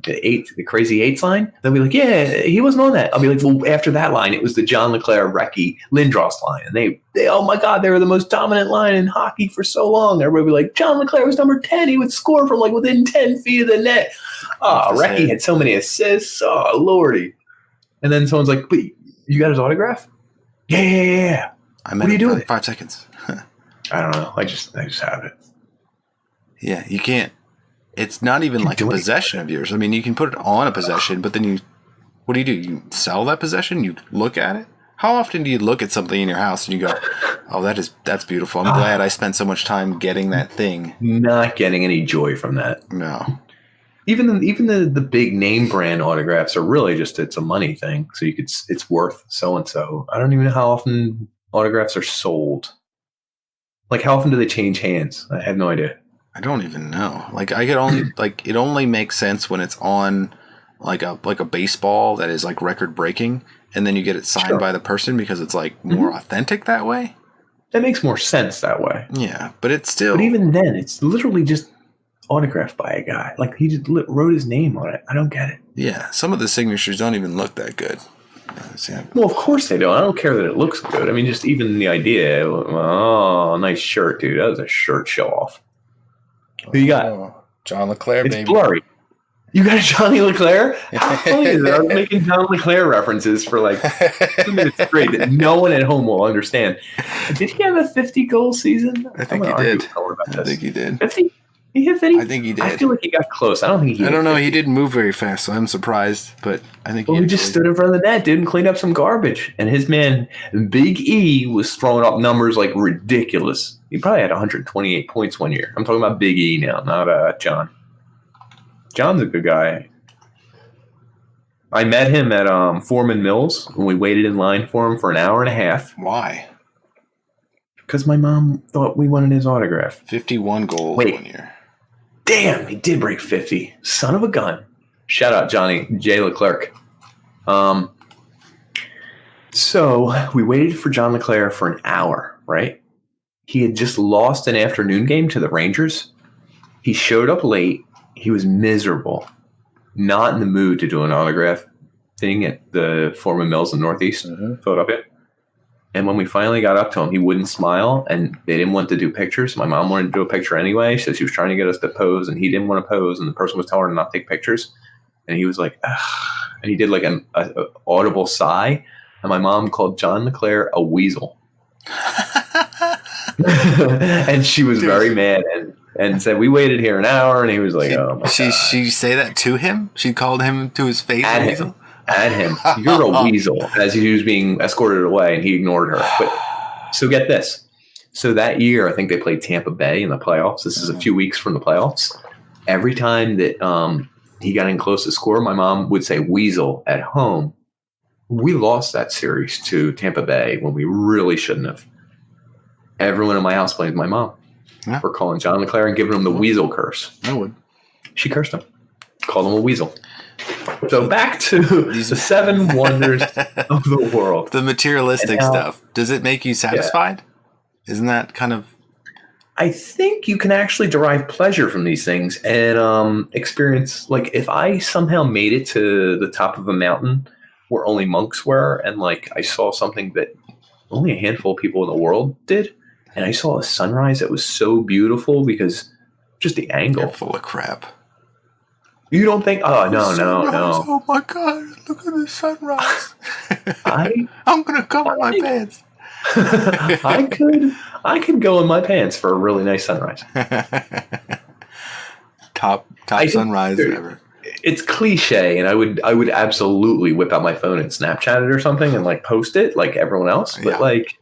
the crazy 8 line? They'll be like, yeah, he wasn't on that. I'll be like, well, after that line, it was the John LeClair, Recchi, Lindros line, and they oh my God, they were the most dominant line in hockey for so long. Everybody would be like, John LeClair was number 10. He would score from like within 10 feet of the net. Oh, Recchi had so many assists. Oh Lordy. And then someone's like, but you got his autograph? Yeah. What are you doing? 5 seconds. I don't know. I just have it. Yeah, you can't. It's not even like a possession of yours. I mean, you can put it on a possession, but then what do? You sell that possession? You look at it? How often do you look at something in your house and you go, oh, that's beautiful. I'm glad I spent so much time getting that thing. Not getting any joy from that. No. Even the big name brand autographs are really just, it's a money thing. So it's worth so and so. I don't even know how often autographs are sold. Like, how often do they change hands? I have no idea. I don't even know. Like, I could only it only makes sense when it's on like a baseball that is like record breaking, and then you get it signed by the person because it's like more authentic that way. That makes more sense that way. Yeah, but it's still. But even then, it's literally just autographed by a guy. Like, he just wrote his name on it. I don't get it. Yeah, some of the signatures don't even look that good. Well, of course they don't. I don't care that it looks good. I mean, just even the idea. Oh, nice shirt, dude. That was a shirt show off. Who you got? John LeClair, it's baby. It's blurry. You got a Johnny LeClair? How funny is it? I was making John LeClair references for like 2 minutes straight that no one at home will understand. Did he have a 50-goal season? I think he did. I think he did. 50? He hit 50? I think he did. I feel like he got close. I don't think he. I don't know. He didn't move very fast, so I'm surprised. But I think. Well, he just stood in front of the net, dude, and cleaned up some garbage. And his man, Big E, was throwing up numbers like ridiculous. He probably had 128 points one year. I'm talking about Big E now, not John. John's a good guy. I met him at Foreman Mills when we waited in line for him for an hour and a half. Why? Because my mom thought we wanted his autograph. 51 goals one year. Damn, he did break 50. Son of a gun. Shout out Johnny J. Leclerc. Um, so we waited for John LeClaire for an hour, right? He had just lost an afternoon game to the Rangers. He showed up late. He was miserable, not in the mood to do an autograph thing at the Foreman Mills in Northeast Philadelphia. And when we finally got up to him, he wouldn't smile, and they didn't want to do pictures. My mom wanted to do a picture anyway, so she was trying to get us to pose, and he didn't want to pose, and the person was telling him not to take pictures. And he was like, ugh. And he did like an audible sigh, and my mom called John LeClaire a weasel. And she was very mad and said, we waited here an hour, and he was like, oh my God. She say that to him? She called him to his face a weasel? At him, you're a weasel, as he was being escorted away, and he ignored her. But so get this. So that year, I think they played Tampa Bay in the playoffs. This is a few weeks from the playoffs. Every time that he got in close to score, my mom would say weasel at home. We lost that series to Tampa Bay when we really shouldn't have. Everyone in my house blamed my mom for calling John LeClaire and giving him the weasel curse. I would. She cursed him, called him a weasel. So back to the 7 wonders of the world. The materialistic stuff. Does it make you satisfied? Yeah. Isn't that kind of... I think you can actually derive pleasure from these things and experience, like, if I somehow made it to the top of a mountain where only monks were, and like I saw something that only a handful of people in the world did, and I saw a sunrise that was so beautiful because just the angle. You're full of crap. You don't think? Oh, no. Oh my God! Look at the sunrise. I'm gonna cover my pants. I could go in my pants for a really nice sunrise. top sunrise ever. It's cliche, and I would absolutely whip out my phone and Snapchat it or something and like post it like everyone else. But like,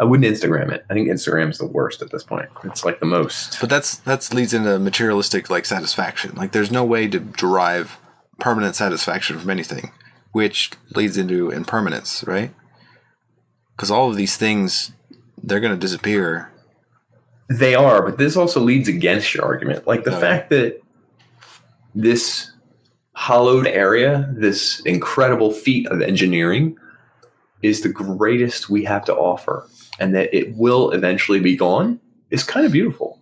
I wouldn't Instagram it. I think Instagram's the worst at this point. It's like the most. But that's leads into materialistic like satisfaction. Like there's no way to derive permanent satisfaction from anything, which leads into impermanence, right? Because all of these things, they're going to disappear. They are, but this also leads against your argument. Like the fact that this hollowed area, this incredible feat of engineering, is the greatest we have to offer, and that it will eventually be gone, is kind of beautiful.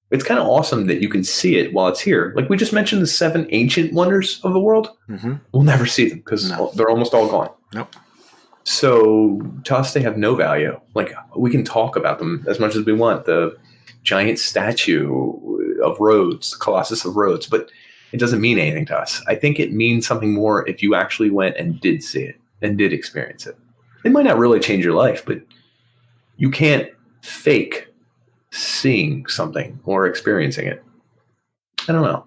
It's kind of awesome that you can see it while it's here. Like we just mentioned the 7 ancient wonders of the world. Mm-hmm. We'll never see them because they're almost all gone. Nope. So to us, they have no value. Like we can talk about them as much as we want. The giant statue of Rhodes, the Colossus of Rhodes, but it doesn't mean anything to us. I think it means something more if you actually went and did see it and did experience it. It might not really change your life, but you can't fake seeing something or experiencing it. I don't know.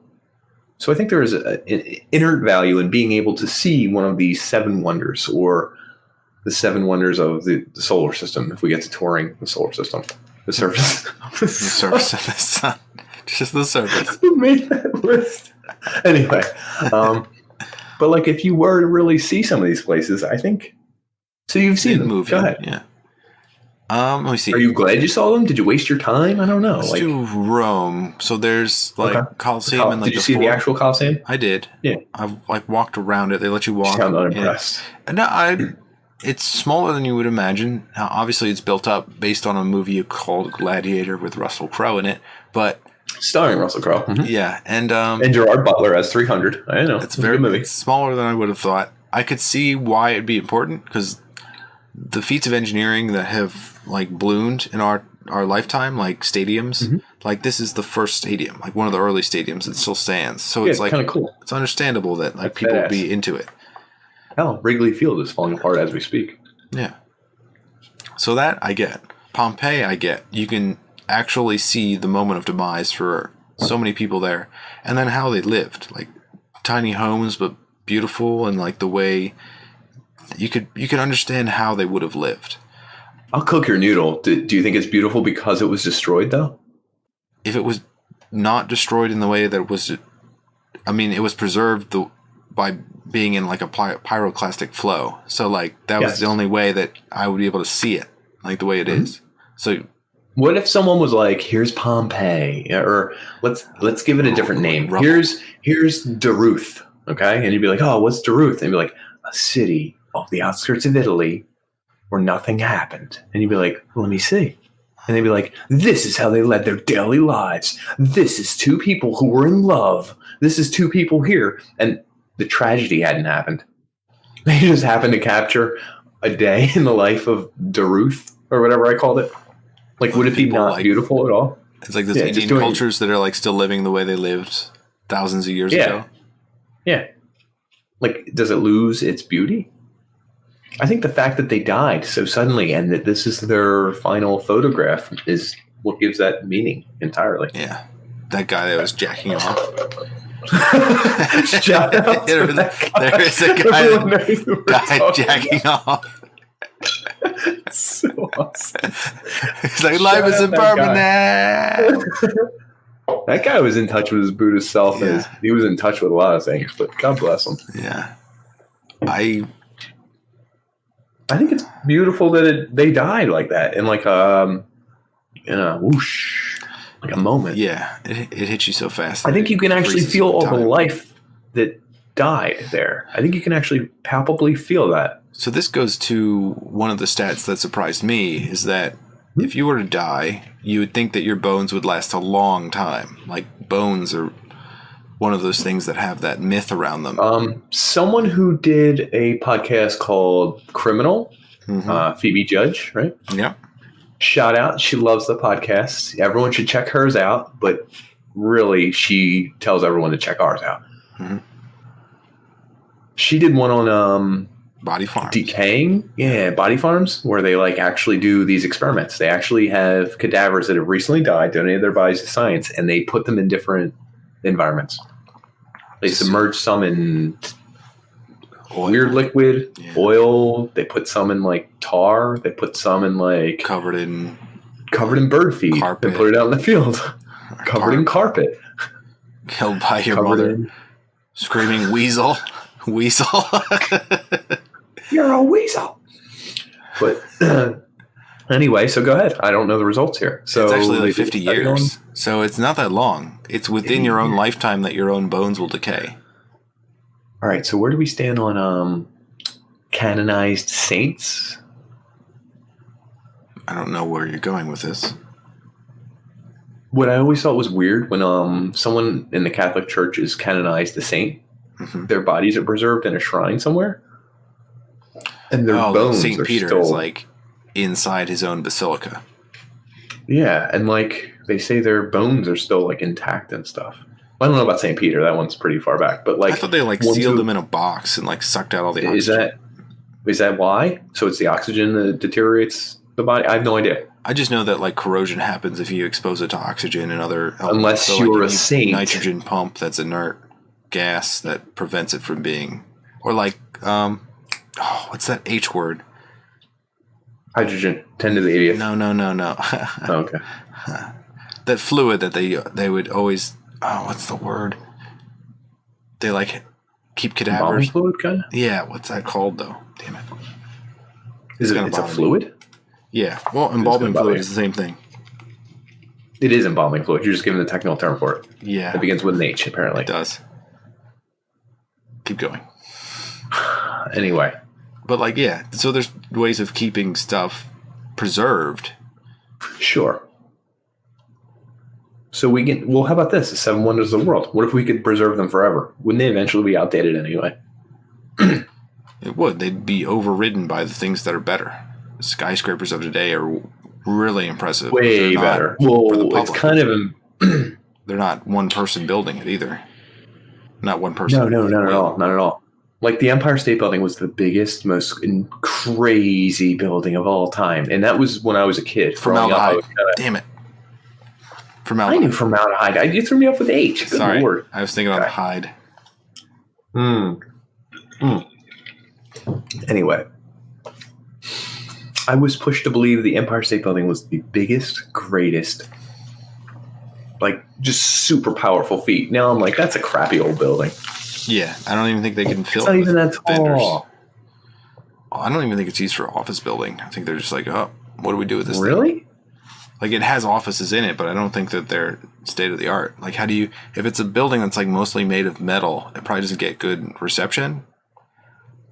So I think there is an inherent value in being able to see one of these 7 wonders, or the 7 wonders of the solar system, if we get to touring the solar system. The surface. The surface of the sun. Just the surface. Who made that list? Anyway. But like if you were to really see some of these places, I think... So you've seen them. Go ahead. Yeah. Let me see. Are you glad you saw them? Did you waste your time? I don't know. Let's do Rome. So there's like Colleseum and like. Did you see the actual Colosseum? I did. Yeah. I've like walked around it. They let you walk. You sound unimpressed. No, it's smaller than you would imagine. Now, obviously, it's built up based on a movie called Gladiator with Russell Crowe in it, but starring Russell Crowe. Mm-hmm. Yeah, and Gerard Butler as 300. I know it's very movie. It's smaller than I would have thought. I could see why it'd be important because the feats of engineering that have like bloomed in our lifetime, like stadiums, like this is the first stadium, like one of the early stadiums that still stands. So it's like kind of cool. It's understandable that like people would be into it. Hell, Wrigley Field is falling apart as we speak. Yeah. So that I get. Pompeii I get. You can actually see the moment of demise for so many people there, and then how they lived, like tiny homes but beautiful, and like the way you could understand how they would have lived. I'll cook your noodle. Do you think it's beautiful because it was destroyed though? If it was not destroyed in the way that it was, I mean, it was preserved by being in like a pyroclastic flow. So like that was the only way that I would be able to see it, like the way it is. So what if someone was like, here's Pompeii, or let's give it a different name. Here's Duluth. Okay. And you'd be like, oh, what's Duluth? And you'd be like, a city off the outskirts of Italy where nothing happened. And you'd be like, well, let me see. And they'd be like, this is how they led their daily lives. This is two people who were in love. This is two people here. And the tragedy hadn't happened. They just happened to capture a day in the life of Duluth or whatever I called it. Like, would it be not like, beautiful at all? It's like those Indian cultures that are like still living the way they lived thousands of years ago. Yeah. Like, does it lose its beauty? I think the fact that they died so suddenly and that this is their final photograph is what gives that meaning entirely. Yeah. That guy that was jacking off. Shout out to that guy. There is a guy that died jacking off. So awesome. He's like, life is impermanent. That guy was in touch with his Buddhist self. Yeah. And he was in touch with a lot of things, but God bless him. Yeah. I think it's beautiful that they died like that in like whoosh, like a moment. Yeah, it hits you so fast. I think you can actually feel all the life that died there. I think you can actually palpably feel that. So this goes to one of the stats that surprised me is that if you were to die, you would think that your bones would last a long time. Like bones are one of those things that have that myth around them. Someone who did a podcast called Criminal, Phoebe Judge, right? Yeah. Shout out. She loves the podcast. Everyone should check hers out, but really she tells everyone to check ours out. Mm-hmm. She did one on body farms. Decaying. Yeah, body farms, where they like actually do these experiments. They actually have cadavers that have recently died, donated their bodies to science, and they put them in different environments. They submerge some in weird liquid, oil. They put some in like tar. They put some in like covered in bird feed carpet. And put it out in the field. Covered in carpet. Killed by your mother. Screaming weasel. Weasel. You're a weasel. But anyway, so go ahead. I don't know the results here. So it's actually like 50 years. So it's not that long. It's within your own lifetime that your own bones will decay. All right. So where do we stand on canonized saints? I don't know where you're going with this. What I always thought was weird when someone in the Catholic Church is canonized a saint, their bodies are preserved in a shrine somewhere, and their bones Saint are Peter still is like inside his own basilica. Yeah, and like they say their bones are still like intact and stuff. I don't know about St. Peter. That one's pretty far back. But like I thought they like sealed them in a box and like sucked out all the oxygen. Is that why? So it's the oxygen that deteriorates the body? I have no idea. I just know that like corrosion happens if you expose it to oxygen and other elements. Unless so, you're like, a saint. Nitrogen pump that's inert gas that prevents it from being, or like what's that H word? Hydrogen, 10 to the 80th. No. Oh, okay. That fluid that they would always. Oh, what's the word? They like keep cadavers. Embalming fluid, kind of. Yeah, what's that called though? Damn it. It's a fluid? Yeah. Well, embalming fluid is the same thing. It is embalming fluid. You're just giving the technical term for it. Yeah. It begins with an H, apparently. It does. Keep going. Anyway. But like, yeah. So there's ways of keeping stuff preserved. Sure. So well, how about this? The 7 wonders of the world. What if we could preserve them forever? Wouldn't they eventually be outdated anyway? It would. They'd be overridden by the things that are better. The skyscrapers of today are really impressive. Way better. Well, it's kind of... They're not one person building it either. Not one person. No, not at all. Not at all. Like the Empire State Building was the biggest, most crazy building of all time. And that was when I was a kid. Formaldehyde. Damn it. I knew formaldehyde. You threw me off with H. Good Sorry. Lord. I was thinking about hide. Anyway. I was pushed to believe the Empire State Building was the biggest, greatest, like just super powerful feat. Now I'm like, that's a crappy old building. Yeah, I don't even think they can fill it. It's not even that tall. I don't even think it's used for office building. I think they're just like, oh, what do we do with this? Really? Like, it has offices in it, but I don't think that they're state of the art. Like, how do you, if it's a building that's like mostly made of metal, it probably doesn't get good reception.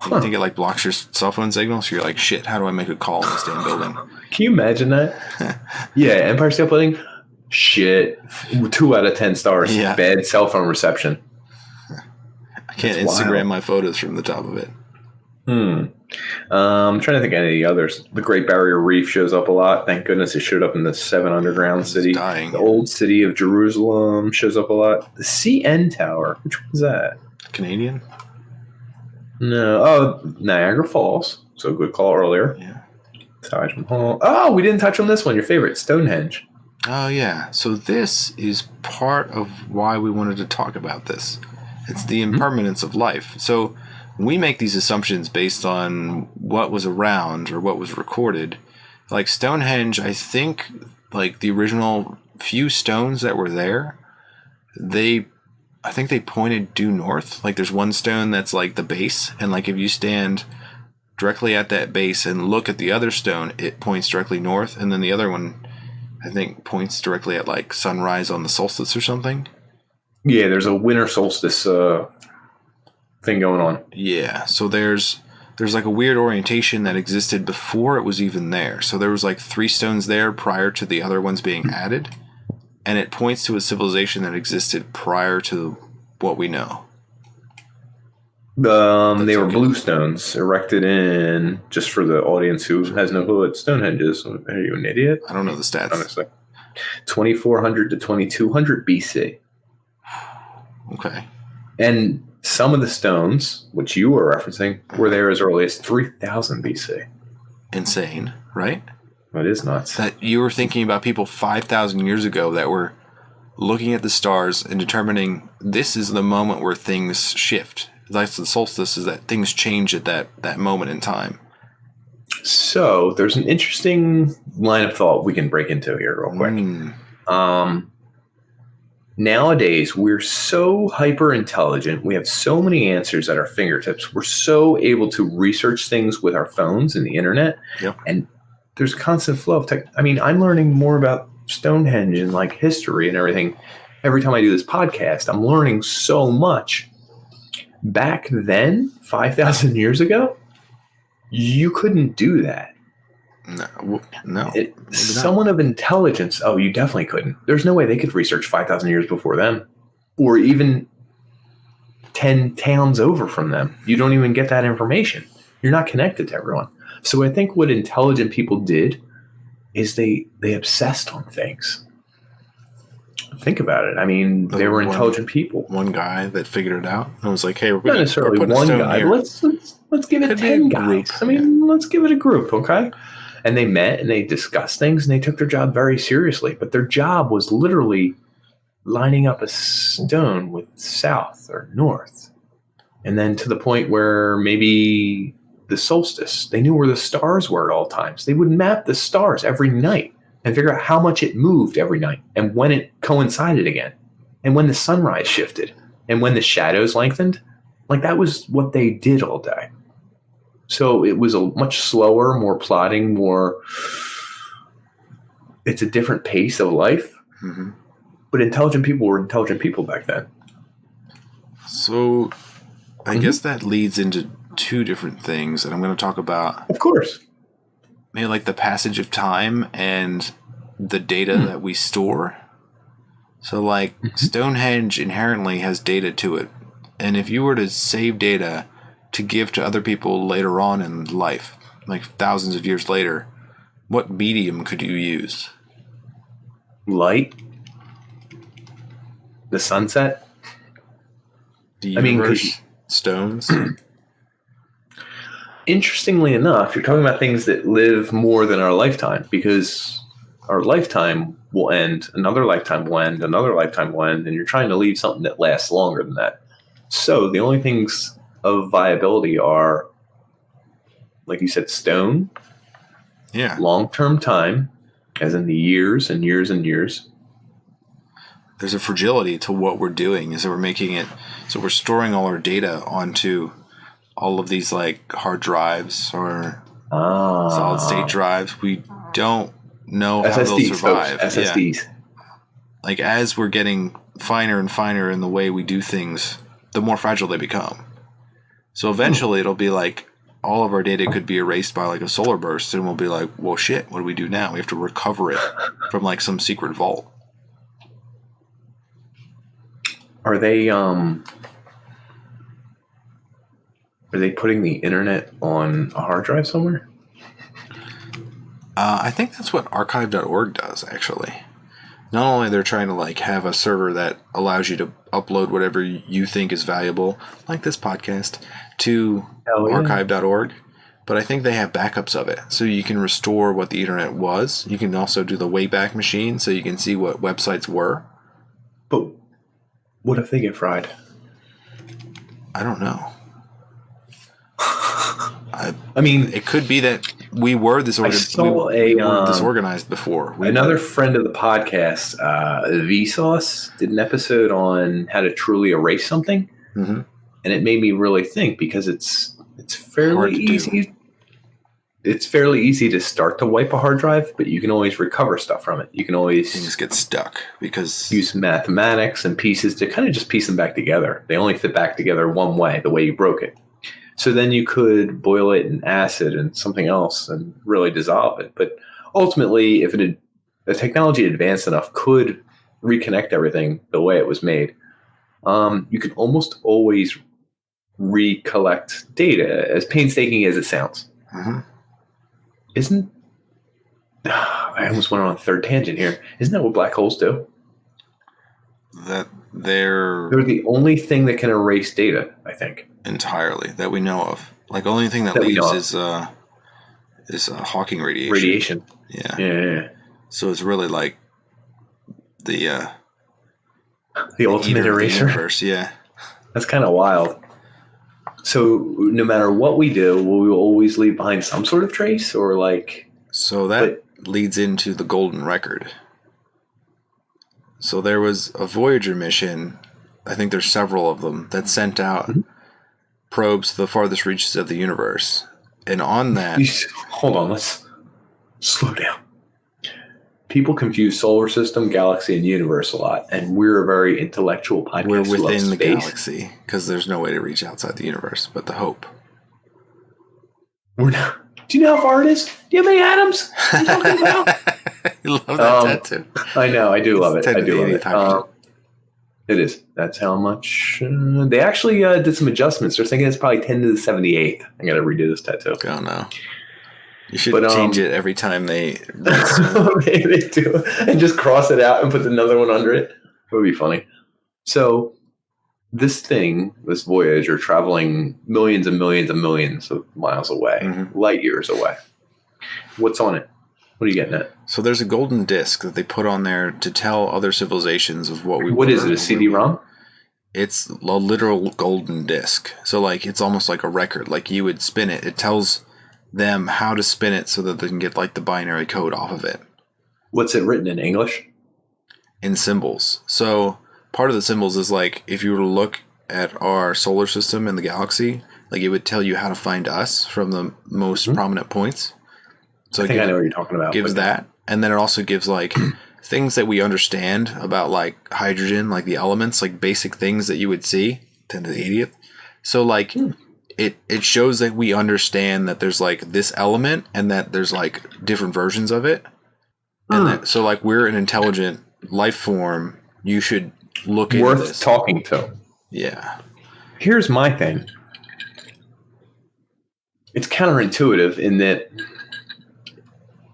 You think it like blocks your cell phone signal, so you're like, shit, how do I make a call in this damn building? Can you imagine that? Yeah, Empire State Building, shit, 2 out of 10 stars. Yeah. Bad cell phone reception. I can't Instagram my photos from the top of it. I'm trying to think of any of the others. The Great Barrier Reef shows up a lot. Thank goodness it showed up in the 7 Underground City. Dying. The Old City of Jerusalem shows up a lot. The CN Tower, which one's that? Canadian? No. Oh, Niagara Falls. So good call earlier. Yeah. Taj Mahal. Oh, we didn't touch on this one. Your favorite, Stonehenge. Oh, yeah. So this is part of why we wanted to talk about this. It's the impermanence of life. So we make these assumptions based on what was around or what was recorded. Like Stonehenge, I think, like the original few stones that were there, I think they pointed due north. Like there's one stone that's like the base, and like if you stand directly at that base and look at the other stone, it points directly north, and then the other one, I think, points directly at like sunrise on the solstice or something. Yeah, there's a winter solstice thing going on. Yeah, so there's like a weird orientation that existed before it was even there. So there was like 3 stones there prior to the other ones being added, and it points to a civilization that existed prior to what we know. They were blue stones erected in, just for the audience who has no clue what Stonehenge is. Are you an idiot? I don't know the stats. Honestly. 2400 to 2200 BC. Okay. And some of the stones, which you were referencing, were there as early as 3000 BC. Insane, right? That is nuts. That you were thinking about people 5,000 years ago that were looking at the stars and determining this is the moment where things shift. That's the solstice, is that things change at that moment in time. So there's an interesting line of thought we can break into here real quick. Nowadays, we're so hyper intelligent. We have so many answers at our fingertips. We're so able to research things with our phones and the internet. Yep. And there's constant flow of tech. I mean, I'm learning more about Stonehenge and like history and everything. Every time I do this podcast, I'm learning so much. Back then, 5,000 years ago, you couldn't do that. No. Someone of intelligence, oh, you definitely couldn't. There's no way they could research 5,000 years before them, or even 10 towns over from them. You don't even get that information. You're not connected to everyone. So I think what intelligent people did is they obsessed on things. Think about it. I mean, they were intelligent people. One guy that figured it out and was like, "Hey, we're not necessarily one guy. But let's give it 10 guys. I mean, let's give it a group, okay?" And they met and they discussed things and they took their job very seriously. But their job was literally lining up a stone with south or north, and then to the point where maybe the solstice, they knew where the stars were at all times. They would map the stars every night and figure out how much it moved every night and when it coincided again and when the sunrise shifted and when the shadows lengthened. Like that was what they did all day. So it was a much slower, more plodding, it's a different pace of life. Mm-hmm. But intelligent people were intelligent people back then. So I guess that leads into 2 different things that I'm going to talk about. Of course. Maybe like the passage of time and the data that we store. So like Stonehenge inherently has data to it. And if you were to save data to give to other people later on in life, like thousands of years later, what medium could you use? Light. The sunset. The universe. Stones. Interestingly enough, you're talking about things that live more than our lifetime, because our lifetime will end, another lifetime will end, another lifetime will end, and you're trying to leave something that lasts longer than that. So the only things of viability are, like you said, stone, long-term time, as in the years and years and years. There's a fragility to what we're doing, is that we're making it, so we're storing all our data onto all of these like hard drives or solid state drives. We don't know how they'll SSDs, survive. folks. SSDs. Yeah. Like, as we're getting finer and finer in the way we do things, the more fragile they become. So eventually it'll be like all of our data could be erased by like a solar burst, and we'll be like, well, shit, what do we do now? We have to recover it from like some secret vault. Are they putting the internet on a hard drive somewhere? I think that's what archive.org does, actually. Not only they're trying to like have a server that allows you to upload whatever you think is valuable, like this podcast, to archive.org, but I think they have backups of it. So you can restore what the internet was. You can also do the Wayback Machine, so you can see what websites were. But what if they get fried? I don't know. I mean, it could be that we were disorganized before. Another friend of the podcast, Vsauce, did an episode on how to truly erase something, and it made me really think, because it's fairly easy. It's fairly easy to start to wipe a hard drive, but you can always recover stuff from it. You can always things get stuck because use mathematics and pieces to kind of just piece them back together. They only fit back together one way, the way you broke it. So then you could boil it in acid and something else and really dissolve it. But ultimately, if the technology advanced enough could reconnect everything the way it was made, you can almost always recollect data, as painstaking as it sounds. I almost went on a third tangent here. Isn't that what black holes do? That they're the only thing that can erase data, I think. Entirely, that we know of. Like, the only thing that leaves is Hawking radiation. Yeah. So it's really like the ultimate eraser. Universe, yeah. That's kind of wild. So no matter what we do, will we always leave behind some sort of trace, or like? So that leads into the golden record. So there was a Voyager mission, I think there's several of them, that sent out probes to the farthest reaches of the universe. And on that... Hold on, let's slow down. People confuse solar system, galaxy, and universe a lot, and we're a very intellectual podcast. We're within the galaxy, because there's no way to reach outside the universe, but the hope. We're not... Do you know how far it is? Do you have any atoms? What are you talking about? You love that tattoo. I know, I do love it. I do love it. It is. That's how much. They actually did some adjustments. They're thinking it's probably 10 to the 78th. I got to redo this tattoo. Oh, no. You should change it every time they do. And just cross it out and put another one under it. It would be funny. So this Voyager, traveling millions and millions and millions of miles away, light years away. What's on it? What are you getting at? So there's a golden disc that they put on there to tell other civilizations of what we were. What is it, a CD-ROM? It's a literal golden disc. So, like, it's almost like a record. Like, you would spin it. It tells them how to spin it so that they can get, like, the binary code off of it. What's it written in English? In symbols. So part of the symbols is, like, if you were to look at our solar system and the galaxy, like, it would tell you how to find us from the most prominent points. So I think I know what you're talking about. Gives that. And then it also gives, like, things that we understand about, like, hydrogen, like the elements, like basic things that you would see, 10 to the 80th. So, like, it shows that we understand that there's, like, this element and that there's, like, different versions of it. And that, so, like, we're an intelligent life form. You should look into this. Worth talking to. Yeah. Here's my thing. It's counterintuitive in that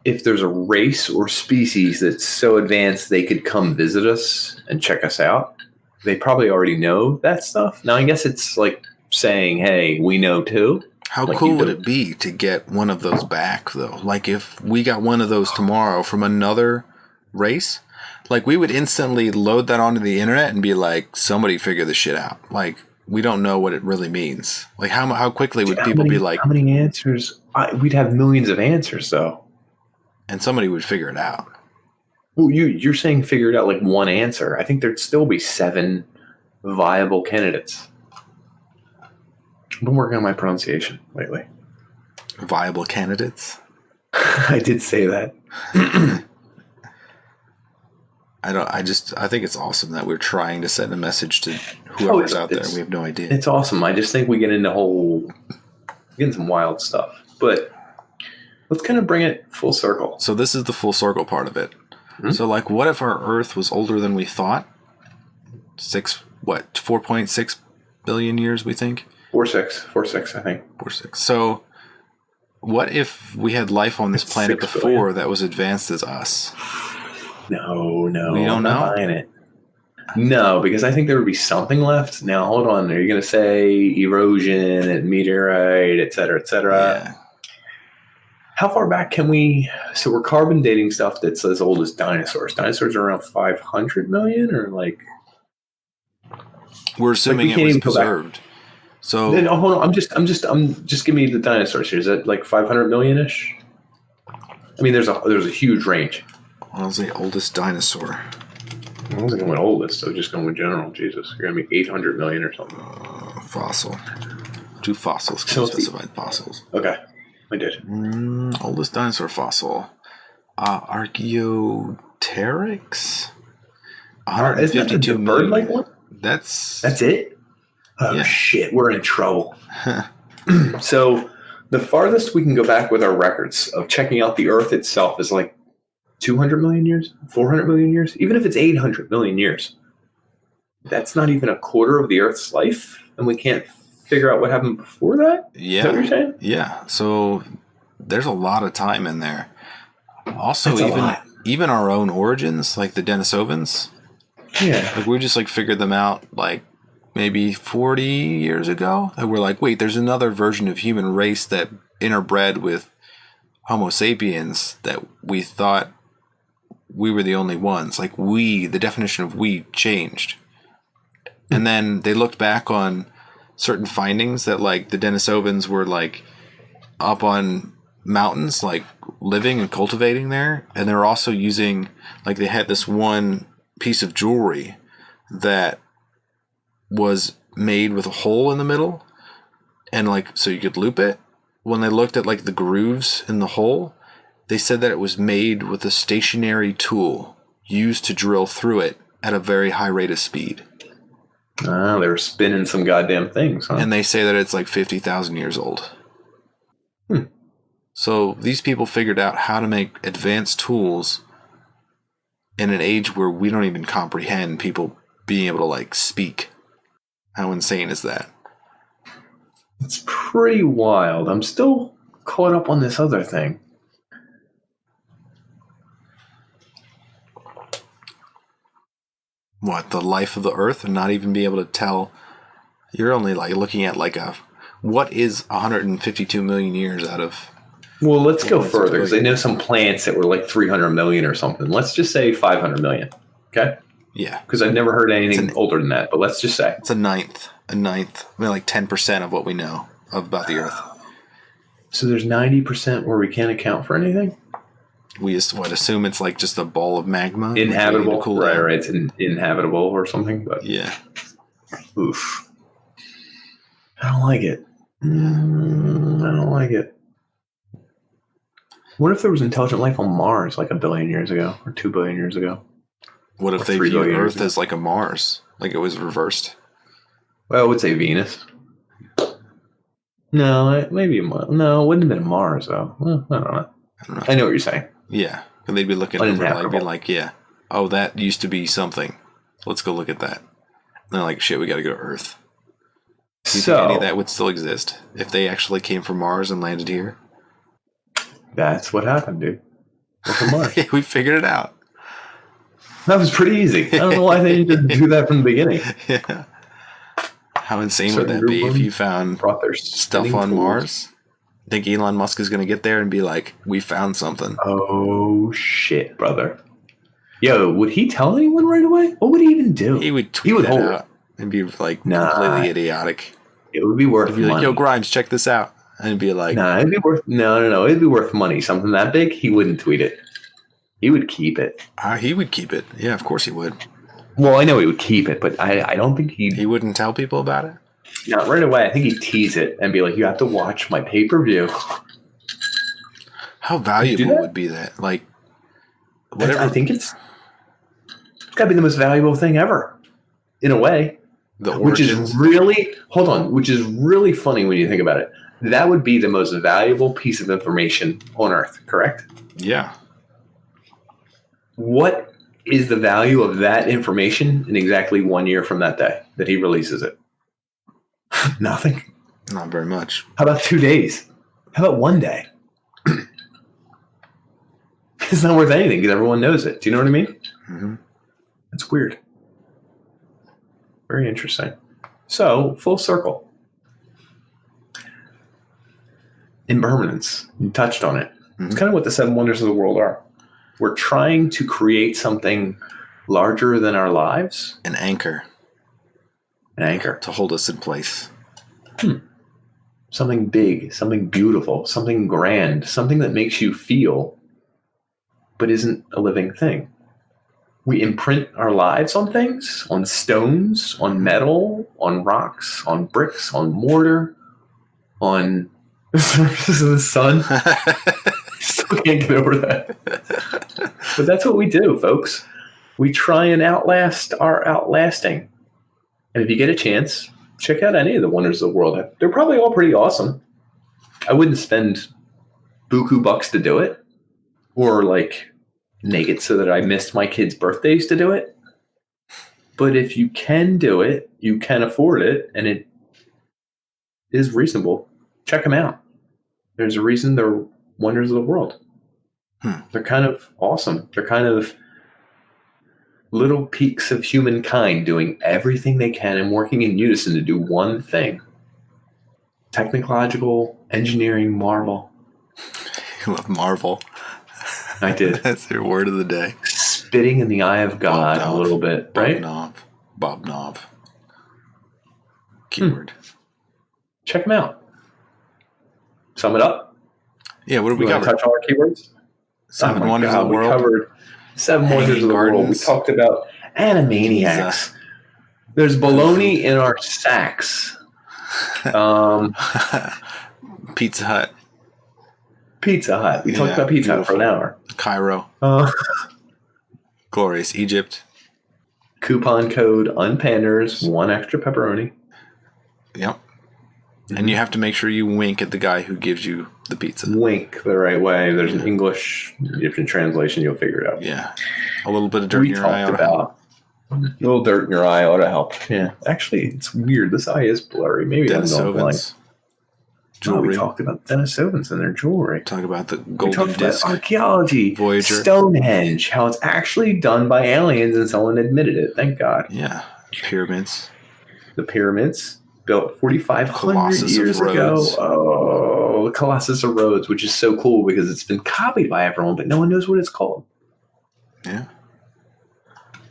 if there's a race or species that's so advanced they could come visit us and check us out, they probably already know that stuff. Now, I guess it's like saying, hey, we know too. How cool would it be to get one of those back, though? Like, if we got one of those tomorrow from another race, like, we would instantly load that onto the internet and be like, somebody figure this shit out. Like, we don't know what it really means. Like, how quickly would people be like... How many answers? We'd have millions of answers, though. And somebody would figure it out. Well, you're saying figure it out like one answer. I think there'd still be 7 viable candidates. I've been working on my pronunciation lately. Viable candidates? I did say that. I think it's awesome that we're trying to send a message to whoever's out there. We have no idea. It's awesome. I just think we get getting some wild stuff. But let's kind of bring it full circle. So this is the full circle part of it. Mm-hmm. So like, what if our Earth was older than we thought? 4.6 billion years, we think? 4.6, I think. 4.6. So what if we had life on this planet before that was advanced as us? No. We don't know. I'm not buying it. No, because I think there would be something left. Now, hold on. Are you going to say erosion and meteorite, et cetera, et cetera? Yeah. How far back can we... So we're carbon dating stuff that's as old as dinosaurs. Dinosaurs are around 500 million or like... We're assuming it was preserved. So then, hold on. I'm just give me the dinosaurs here. Is that like 500 million-ish? I mean, there's a huge range. What was the oldest dinosaur? I wasn't going with oldest, so just going with general. Jesus, you're going to be 800 million or something. Fossil. 2 fossils. Specified fossils. Okay, I did. Oldest dinosaur fossil. Archaeopteryx? 152 million. Bird-like one? That's it? Oh, yeah. Shit, we're in trouble. So the farthest we can go back with our records of checking out the Earth itself is like 200 million years, 400 million years, even if it's 800 million years. That's not even a quarter of the Earth's life, and we can't figure out what happened before that? Yeah. Is that what you're saying? Yeah. So there's a lot of time in there. Also, even our own origins, like the Denisovans. Yeah. Like we just like figured them out like maybe 40 years ago. And we're like, wait, there's another version of human race that interbred with Homo sapiens that we thought we were the only ones. Like the definition of we changed. And then they looked back on certain findings that like the Denisovans were like up on mountains, like living and cultivating there. And they were also using, like they had this one piece of jewelry that was made with a hole in the middle. And like, so you could loop it. When they looked at like the grooves in the hole, they said that it was made with a stationary tool used to drill through it at a very high rate of speed. Oh, they were spinning some goddamn things, huh? And they say that it's like 50,000 years old. So these people figured out how to make advanced tools in an age where we don't even comprehend people being able to like speak. How insane is that? It's pretty wild. I'm still caught up on this other thing. What, the life of the Earth and not even be able to tell? You're only like looking at like what is 152 million years out of? Well, let's go further because I know some plants that were like 300 million or something. Let's just say 500 million. Okay. Yeah. Because I've never heard anything older than that. But let's just say it's a ninth. I mean, like 10% of what we know about the Earth. So there's 90% where we can't account for anything. We just assume it's like just a ball of magma, inhabitable. Right. It's inhabitable or something. But yeah. Oof. I don't like it. I don't like it. What if there was intelligent life on Mars like 1 billion years ago or 2 billion years ago? What if they viewed Earth as like a Mars, like it was reversed? Well, I would say Venus. No, maybe no, it wouldn't have been Mars though. Well, I don't know. I know what you're saying. Yeah, and they'd be looking over like, be like, yeah, oh, that used to be something. Let's go look at that. And they're like, shit, we got to go to Earth. Do you think any of that would still exist if they actually came from Mars and landed here? That's what happened, dude. We're from Mars. We figured it out. That was pretty easy. I don't know why they didn't do that from the beginning. Yeah. How insane would that be if you found stuff on Mars? Think Elon Musk is going to get there and be like, we found something? Oh, shit, brother. Yo, would he tell anyone right away? What would he even do? He would tweet it out and be like completely idiotic. It would be worth money. He'd be like, yo, Grimes, check this out. And it'd be like... it'd be worth... No. It'd be worth money. Something that big, he wouldn't tweet it. He would keep it. He would keep it. Yeah, of course he would. Well, I know he would keep it, but I don't think he'd... He wouldn't tell people about it? Not right away. I think he'd tease it and be like, you have to watch my pay-per-view. How valuable would be that? Like, whatever. I think it's got to be the most valuable thing ever, in a way. Which is really funny when you think about it. That would be the most valuable piece of information on Earth, correct? Yeah. What is the value of that information in exactly 1 year from that day that he releases it? Nothing. Not very much. How about 2 days? How about 1 day? It's not worth anything because everyone knows it. Do you know what I mean? Mm-hmm. It's weird. Very interesting. So, full circle. Impermanence. You touched on it. Mm-hmm. It's kind of what the 7 wonders of the world are. We're trying to create something larger than our lives. An anchor. An anchor. To hold us in place. Something big, something beautiful, something grand, something that makes you feel, but isn't a living thing. We imprint our lives on things, on stones, on metal, on rocks, on bricks, on mortar, on the surface of the sun. Still can't get over that. But that's what we do, folks. We try and outlast our outlasting. And if you get a chance, check out any of the wonders of the world. They're probably all pretty awesome. I wouldn't spend buku bucks to do it, or like naked so that I missed my kids' birthdays to do it. But if you can do it, you can afford it, and it is reasonable, check them out. There's a reason they're wonders of the world. They're kind of awesome. They're kind of little peaks of humankind doing everything they can and working in unison to do one thing. Technological engineering marvel. You love Marvel. I did. That's your word of the day. Spitting in the eye of God a little bit, right? Bob Knob. Keyword. Check them out. Sum it up. Yeah, what did we cover? Touch all our keywords? 7 wonders of the world. We covered 7 wonders of the world. We talked about Animaniacs. There's baloney in our sacks. Pizza Hut. Pizza Hut. We talked about Pizza Hut for an hour. Cairo. Glorious Egypt. Coupon code UnPanders, 1 extra pepperoni. Yep. And you have to make sure you wink at the guy who gives you the pizza. Wink the right way. There's an English Egyptian translation. You'll figure it out. Yeah. A little bit of dirt in your eye ought to help. A little dirt in your eye ought to help. Yeah. Actually, it's weird. This eye is blurry. Maybe Dennis I'm going Ovens. Jewelry. We talked about Denisovans and their jewelry. Talk about the golden we talked disc. about archaeology. Voyager. Stonehenge. How it's actually done by aliens and someone admitted it. Thank God. Yeah. Pyramids. The pyramids. Built 4,500 years ago. Oh, the Colossus of Rhodes, which is so cool because it's been copied by everyone, but no one knows what it's called. Yeah.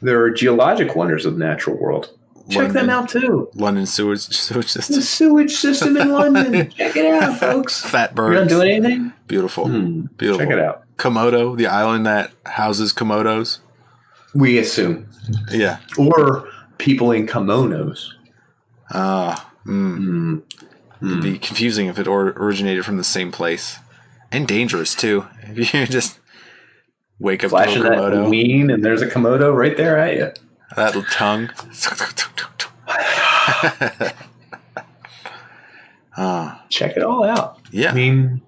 There are geologic wonders of the natural world. Check them out too. London sewage system. The sewage system in London. Check it out, folks. Fat birds. You're not doing anything? Beautiful. Beautiful. Check it out. Komodo, the island that houses komodos. We assume. Yeah. Or people in kimonos. It'd be confusing if it originated from the same place. And dangerous, too. If you just wake up flashing to a Komodo. That ween and there's a Komodo right there at you. That tongue. Check it all out. Yeah. I mean,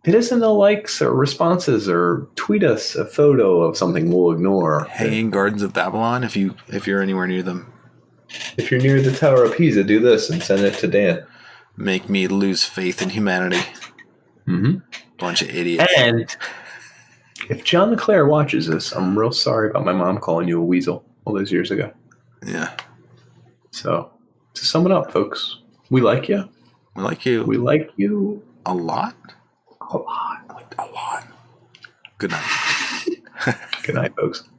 hit us in the likes or responses or tweet us a photo of something we'll ignore. Hanging Gardens of Babylon if you're anywhere near them. If you're near the Tower of Pisa, do this and send it to Dan. Make me lose faith in humanity. Bunch of idiots. And if John LeClaire watches this, I'm real sorry about my mom calling you a weasel all those years ago. Yeah. So, to sum it up, folks, we like you. We like you. We like you. A lot? A lot. A lot. Good night. Good night, folks.